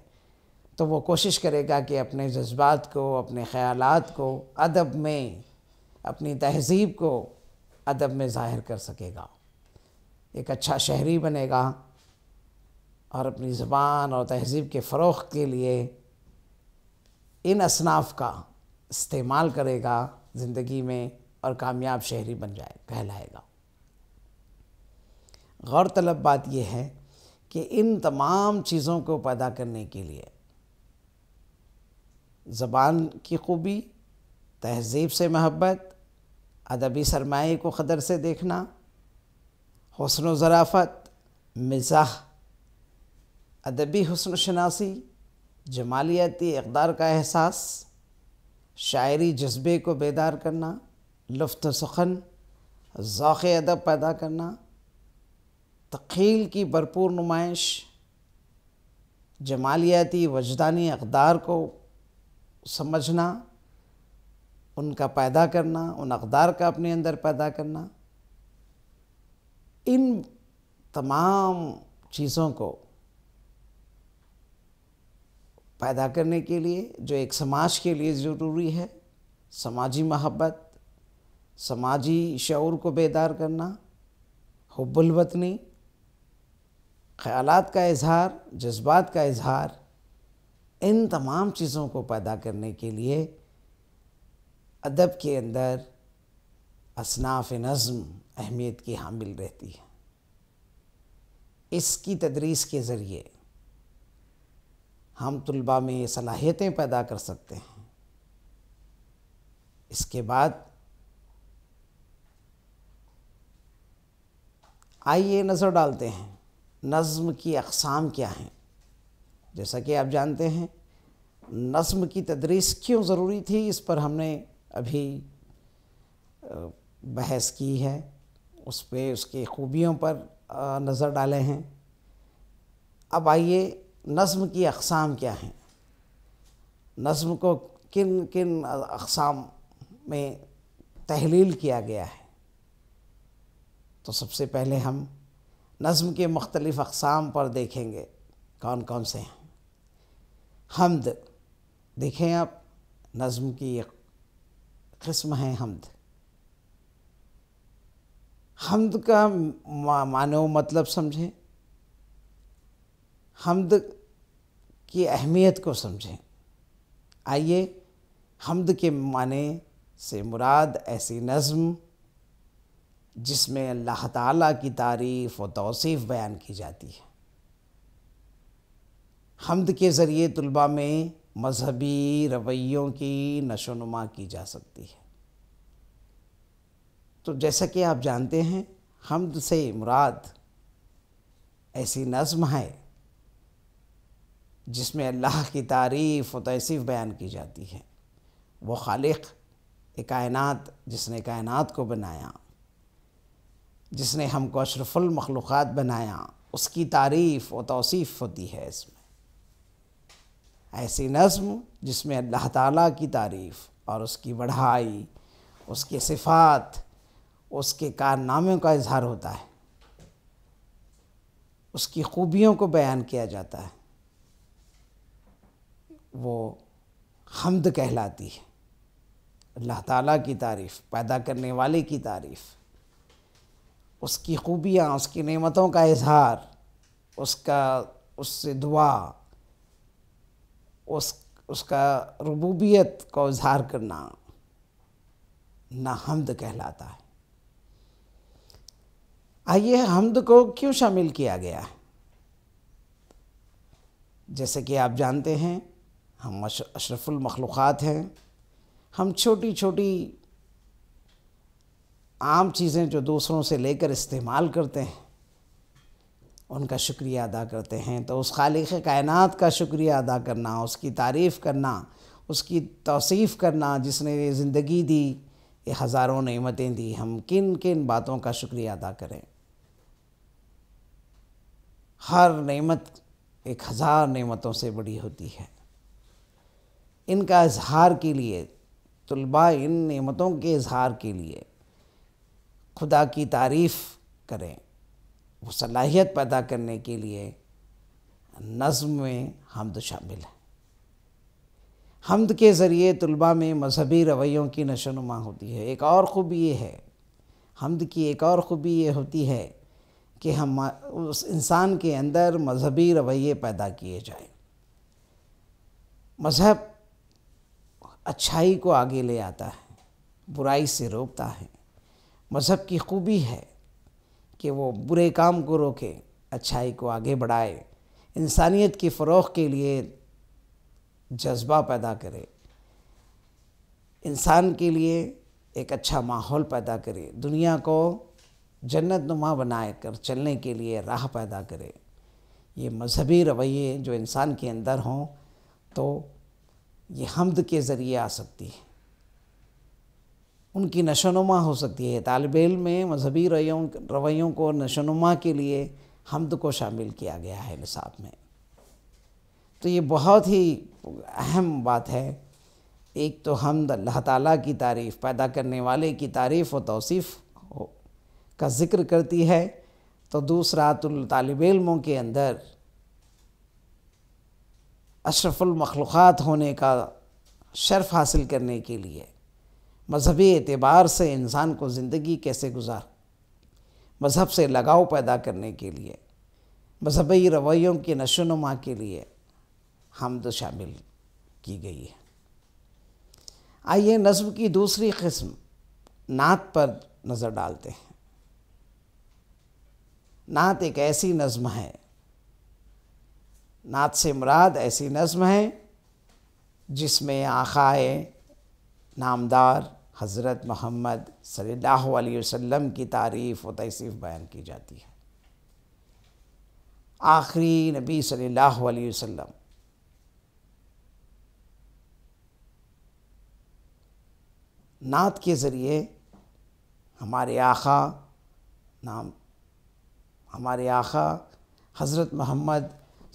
تو وہ کوشش کرے گا کہ اپنے جذبات کو، اپنے خیالات کو ادب میں، اپنی تہذیب کو ادب میں ظاہر کر سکے گا، ایک اچھا شہری بنے گا، اور اپنی زبان اور تہذیب کے فروغ کے لیے ان اصناف کا استعمال کرے گا زندگی میں، اور کامیاب شہری بن جائے، کہلائے گا۔ غور طلب بات یہ ہے کہ ان تمام چیزوں کو پیدا کرنے کے لیے زبان کی خوبی، تہذیب سے محبت، ادبی سرمایہ کو قدر سے دیکھنا، حسن و ظرافت، مزاح، ادبی حسن شناسی، جمالیاتی اقدار کا احساس، شاعری جذبے کو بیدار کرنا، لطف سخن، ذوق ادب پیدا کرنا، تخیل کی بھرپور نمائش، جمالیاتی وجدانی اقدار کو سمجھنا، ان کا پیدا کرنا، ان اقدار کا اپنے اندر پیدا کرنا، ان تمام چیزوں کو پیدا کرنے کے لیے جو ایک سماج کے لیے ضروری ہے، سماجی محبت، سماجی شعور کو بیدار کرنا، حب الوطنی، خیالات کا اظہار، جذبات کا اظہار، ان تمام چیزوں کو پیدا کرنے کے لیے ادب کے اندر اصناف نظم اہمیت کی حامل رہتی ہے۔ اس کی تدریس کے ذریعے ہم طلباء میں یہ صلاحیتیں پیدا کر سکتے ہیں۔ اس کے بعد آئیے نظر ڈالتے ہیں نظم کی اقسام کیا ہیں۔ جیسا کہ آپ جانتے ہیں، نظم کی تدریس کیوں ضروری تھی، اس پر ہم نے ابھی بحث کی ہے، اس پہ اس کی خوبیوں پر نظر ڈالے ہیں۔ اب آئیے نظم کی اقسام کیا ہیں، نظم کو کن کن اقسام میں تحلیل کیا گیا ہے۔ تو سب سے پہلے ہم نظم کے مختلف اقسام پر دیکھیں گے کون کون سے ہیں۔ حمد، دیکھیں آپ، نظم کی ایک قسم ہے حمد۔ حمد کا معنی و مطلب سمجھیں، حمد کی اہمیت کو سمجھیں۔ آئیے حمد کے معنی سے مراد ایسی نظم جس میں اللہ تعالیٰ کی تعریف و توصیف بیان کی جاتی ہے۔ حمد کے ذریعے طلباء میں مذہبی رویوں کی نشو و نما کی جا سکتی ہے۔ تو جیسا کہ آپ جانتے ہیں، حمد سے مراد ایسی نظم ہے جس میں اللہ کی تعریف و توصیف بیان کی جاتی ہے۔ وہ خالق کائنات، جس نے کائنات کو بنایا، جس نے ہم کو اشرف المخلوقات بنایا، اس کی تعریف و توصیف ہوتی ہے اس میں۔ ایسی نظم جس میں اللہ تعالیٰ کی تعریف اور اس کی بڑائی، اس کی صفات، اس کے کارناموں کا اظہار ہوتا ہے، اس کی خوبیوں کو بیان کیا جاتا ہے، وہ حمد کہلاتی ہے۔ اللہ تعالیٰ کی تعریف، پیدا کرنے والے کی تعریف، اس کی خوبیاں، اس کی نعمتوں کا اظہار، اس سے دعا، اس کا ربوبیت کو اظہار کرنا نا حمد کہلاتا ہے۔ آئیے حمد کو کیوں شامل کیا گیا ہے؟ جیسے کہ آپ جانتے ہیں ہم اشرف المخلوقات ہیں، ہم چھوٹی چھوٹی عام چیزیں جو دوسروں سے لے کر استعمال کرتے ہیں ان کا شکریہ ادا کرتے ہیں، تو اس خالق کائنات کا شکریہ ادا کرنا، اس کی تعریف کرنا، اس کی توصیف کرنا جس نے یہ زندگی دی، یہ ہزاروں نعمتیں دی، ہم کن کن باتوں کا شکریہ ادا کریں۔ ہر نعمت 1000 نعمتوں سے بڑی ہوتی ہے۔ ان کا اظہار کے لیے طلباء ان نعمتوں کے اظہار کے لیے خدا کی تعریف کریں، وہ صلاحیت پیدا کرنے کے لیے نظم میں حمد شامل ہے۔ حمد کے ذریعے طلباء میں مذہبی رویوں کی نشو و نما ہوتی ہے۔ ایک اور خوبی یہ ہے، حمد کی ایک اور خوبی یہ ہوتی ہے کہ ہم اس انسان کے اندر مذہبی رویے پیدا کیے جائیں۔ مذہب اچھائی کو آگے لے آتا ہے، برائی سے روکتا ہے۔ مذہب کی خوبی ہے کہ وہ برے کام کو روکے، اچھائی کو آگے بڑھائے، انسانیت کی فروغ کے لیے جذبہ پیدا کرے، انسان کے لیے ایک اچھا ماحول پیدا کرے، دنیا کو جنت نما بنائے کر چلنے کے لیے راہ پیدا کرے۔ یہ مذہبی رویے جو انسان کے اندر ہوں تو یہ حمد کے ذریعے آ سکتی ہے، ان کی نشو و نما ہو سکتی ہے۔ طالب علم میں مذہبی رویوں کو نشو و نما کے لیے حمد کو شامل کیا گیا ہے نصاب میں۔ تو یہ بہت ہی اہم بات ہے۔ ایک تو حمد اللہ تعالیٰ کی تعریف، پیدا کرنے والے کی تعریف و توصیف کا ذکر کرتی ہے، تو دوسرا طالب علموں کے اندر اشرف المخلوقات ہونے کا شرف حاصل کرنے کے لیے مذہبی اعتبار سے انسان کو زندگی کیسے گزار، مذہب سے لگاؤ پیدا کرنے کے لیے، مذہبی رویوں کی نشو و نما کے لیے حمد شامل کی گئی ہے۔ آئیے نظم کی دوسری قسم نعت پر نظر ڈالتے ہیں۔ نعت ایک ایسی نظم ہے، نعت سے مراد ایسی نظم ہے جس میں آقائے نامدار حضرت محمد صلی اللہ علیہ وسلم کی تعریف و توصیف بیان کی جاتی ہے۔ آخری نبی صلی اللہ علیہ وسلم نعت کے ذریعے ہمارے آقا حضرت محمد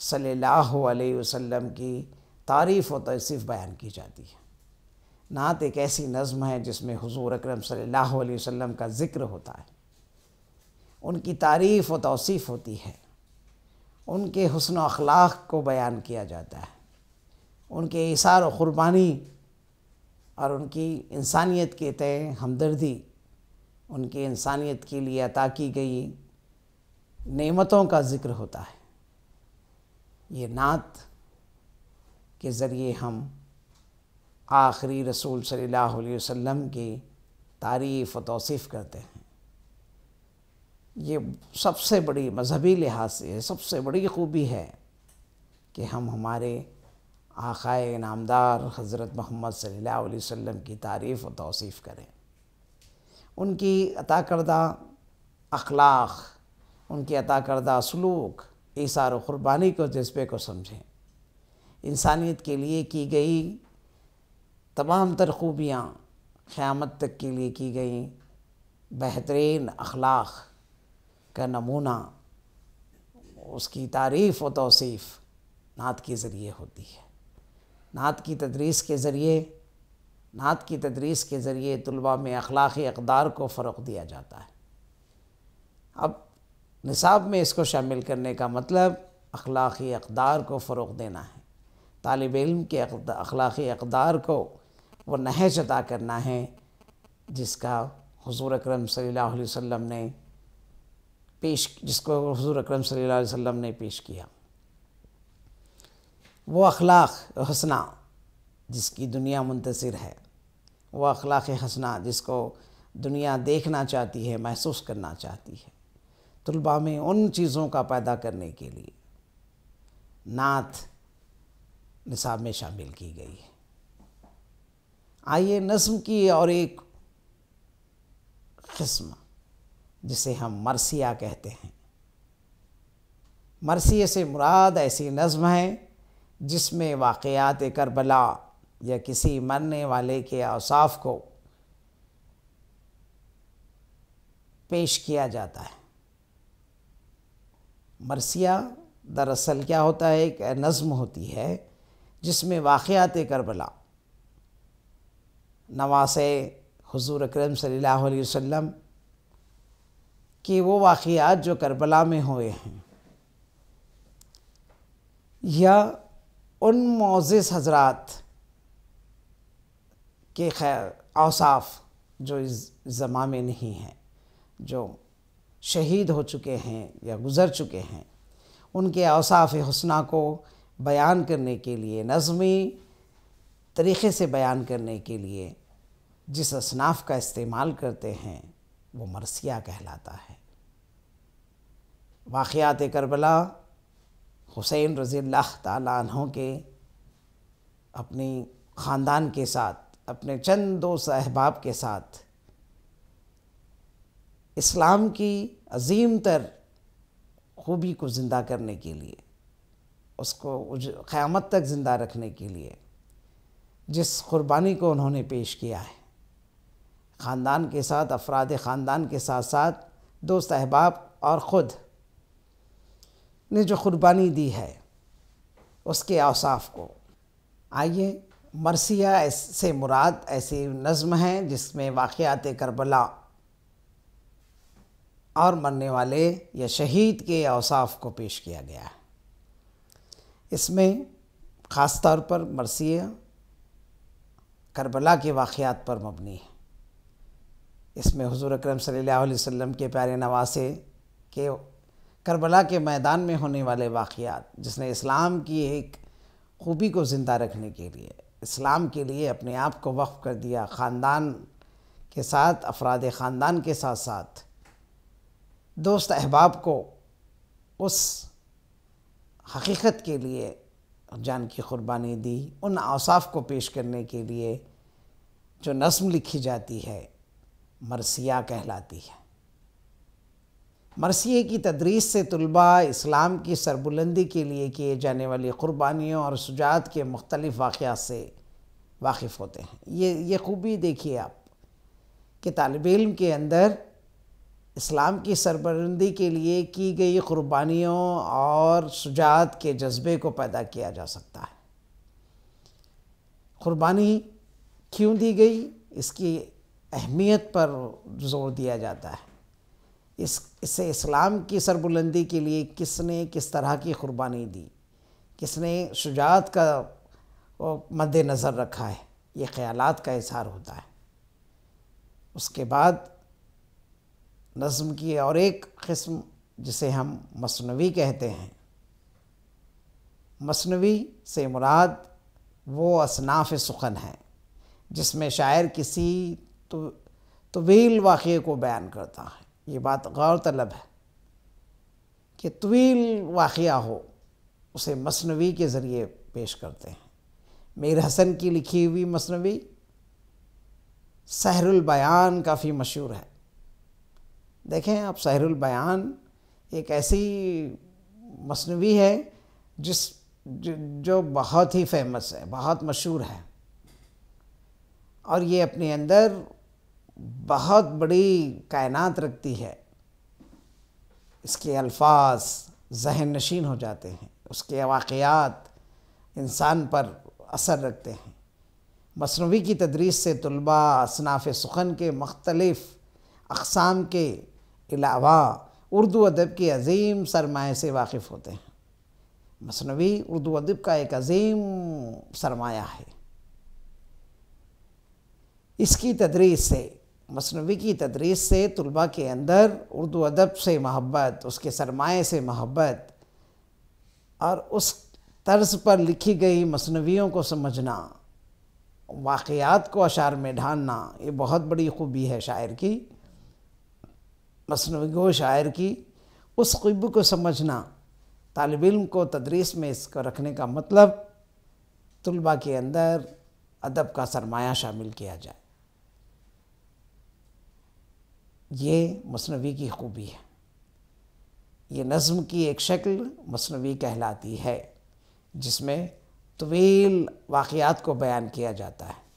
صلی اللہ علیہ وسلم کی تعریف و توصیف بیان کی جاتی ہے۔ نعت ایک ایسی نظم ہے جس میں حضور اکرم صلی اللہ علیہ وسلم کا ذکر ہوتا ہے، ان کی تعریف و توصیف ہوتی ہے، ان کے حسن و اخلاق کو بیان کیا جاتا ہے، ان کے ایثار و قربانی اور ان کی انسانیت کے تئیں ہمدردی، ان کی انسانیت کے لیے عطا کی گئی نعمتوں کا ذکر ہوتا ہے۔ یہ نعت کے ذریعے ہم آخری رسول صلی اللہ علیہ وسلم کی تعریف و توصیف کرتے ہیں۔ یہ سب سے بڑی مذہبی لحاظ سے سب سے بڑی خوبی ہے کہ ہم ہمارے آقائے نامدار حضرت محمد صلی اللہ علیہ وسلم کی تعریف و توصیف کریں، ان کی عطا کردہ اخلاق، ان کی عطا کردہ سلوک، ایثار و قربانی کو، جذبے کو سمجھیں، انسانیت کے لیے کی گئی تمام تر خوبیاں، قیامت تک کے لیے کی گئی بہترین اخلاق کا نمونہ، اس کی تعریف و توصیف نعت کے ذریعے ہوتی ہے۔ نعت کی تدریس کے ذریعے طلباء میں اخلاقی اقدار کو فروغ دیا جاتا ہے۔ اب نصاب میں اس کو شامل کرنے کا مطلب اخلاقی اقدار کو فروغ دینا ہے، طالب علم کے اخلاقی اقدار کو وہ نہج عطا کرنا ہے جس کا حضور اکرم صلی اللہ علیہ وسلم نے پیش کیا۔ وہ اخلاق حسنہ جس کی دنیا منتظر ہے، وہ اخلاق حسنہ جس کو دنیا دیکھنا چاہتی ہے، محسوس کرنا چاہتی ہے، طلباء میں ان چیزوں کا پیدا کرنے کے لیے نعت نصاب میں شامل کی گئی ہے۔ آئیے نظم کی اور ایک قسم جسے ہم مرثیہ کہتے ہیں، مرثیے سے مراد ایسی نظم ہے جس میں واقعات کربلا یا کسی مرنے والے کے اوصاف کو پیش کیا جاتا ہے۔ مرثیہ دراصل کیا ہوتا ہے؟ ایک نظم ہوتی ہے جس میں واقعات کربلا، نواسے حضور اکرم صلی اللہ علیہ وسلم کہ وہ واقعات جو کربلا میں ہوئے ہیں یا ان معزز حضرات کے اوصاف جو اس زمان میں نہیں ہیں، جو شہید ہو چکے ہیں یا گزر چکے ہیں، ان کے اوصاف حسنہ کو بیان کرنے کے لیے، نظمی طریقے سے بیان کرنے کے لیے جس اصناف کا استعمال کرتے ہیں وہ مرثیہ کہلاتا ہے۔ واقعات کربلا، حسین رضی اللہ تعالیٰ عنہ کے اپنی خاندان کے ساتھ، اپنے چند دوست احباب کے ساتھ اسلام کی عظیم تر خوبی کو زندہ کرنے کے لیے، اس کو قیامت تک زندہ رکھنے کے لیے جس قربانی کو انہوں نے پیش کیا ہے، خاندان کے ساتھ، افراد خاندان کے ساتھ ساتھ دوست احباب اور خود نے جو قربانی دی ہے اس کے اوصاف کو۔ آئیے، مرثیہ سے مراد ایسی نظم ہے جس میں واقعات کربلا اور مرنے والے یا شہید کے اوصاف کو پیش کیا گیا ہے۔ اس میں خاص طور پر مرثیہ کربلا کے واقعات پر مبنی ہے۔ اس میں حضور اکرم صلی اللہ علیہ وسلم کے پیارے نواسے کے کربلا کے میدان میں ہونے والے واقعات، جس نے اسلام کی ایک خوبی کو زندہ رکھنے کے لیے، اسلام کے لیے اپنے آپ کو وقف کر دیا، خاندان کے ساتھ، افراد خاندان کے ساتھ ساتھ دوست احباب کو اس حقیقت کے لیے جان کی قربانی دی، ان اوصاف کو پیش کرنے کے لیے جو نظم لکھی جاتی ہے مرثیہ کہلاتی ہے۔ مرثیے کی تدریس سے طلباء اسلام کی سربلندی کے لیے کیے جانے والی قربانیوں اور شجاعت کے مختلف واقعات سے واقف ہوتے ہیں۔ یہ خوبی دیکھیے آپ کہ طالب علم کے اندر اسلام کی سربلندی کے لیے کی گئی قربانیوں اور شجاعت کے جذبے کو پیدا کیا جا سکتا ہے۔ قربانی کیوں دی گئی، اس کی اہمیت پر زور دیا جاتا ہے۔ اس سے اسلام کی سربلندی کے لیے کس نے کس طرح کی قربانی دی، کس نے شجاعت کا مد نظر رکھا ہے، یہ خیالات کا اظہار ہوتا ہے۔ اس کے بعد نظم کی اور ایک قسم جسے ہم مثنوی کہتے ہیں، مثنوی سے مراد وہ اصناف سخن ہیں جس میں شاعر کسی طویل واقعے کو بیان کرتا ہے۔ یہ بات غور طلب ہے کہ طویل واقعہ ہو اسے مثنوی کے ذریعے پیش کرتے ہیں۔ میر حسن کی لکھی ہوئی مثنوی سحر البیان کافی مشہور ہے۔ دیکھیں آپ، سحر البیان ایک ایسی مثنوی ہے جو بہت ہی فیمس ہے، بہت مشہور ہے، اور یہ اپنے اندر بہت بڑی کائنات رکھتی ہے۔ اس کے الفاظ ذہن نشین ہو جاتے ہیں، اس کے واقعات انسان پر اثر رکھتے ہیں۔ مثنوی کی تدریس سے طلباء اصناف سخن کے مختلف اقسام کے علاوہ اردو ادب کی عظیم سرمایہ سے واقف ہوتے ہیں۔ مثنوی اردو ادب کا ایک عظیم سرمایہ ہے۔ اس کی تدریس سے، مثنوی کی تدریس سے طلباء کے اندر اردو ادب سے محبت، اس کے سرمایہ سے محبت اور اس طرز پر لکھی گئی مثنویوں کو سمجھنا، واقعات کو اشعار میں ڈھالنا، یہ بہت بڑی خوبی ہے شاعر کی، مثنوی گو شاعر کی۔ اس خوبی کو سمجھنا، طالب علم کو تدریس میں اس کو رکھنے کا مطلب طلباء کے اندر ادب کا سرمایہ شامل کیا جائے۔ یہ مثنوی کی خوبی ہے۔ یہ نظم کی ایک شکل مثنوی کہلاتی ہے، جس میں طویل واقعات کو بیان کیا جاتا ہے۔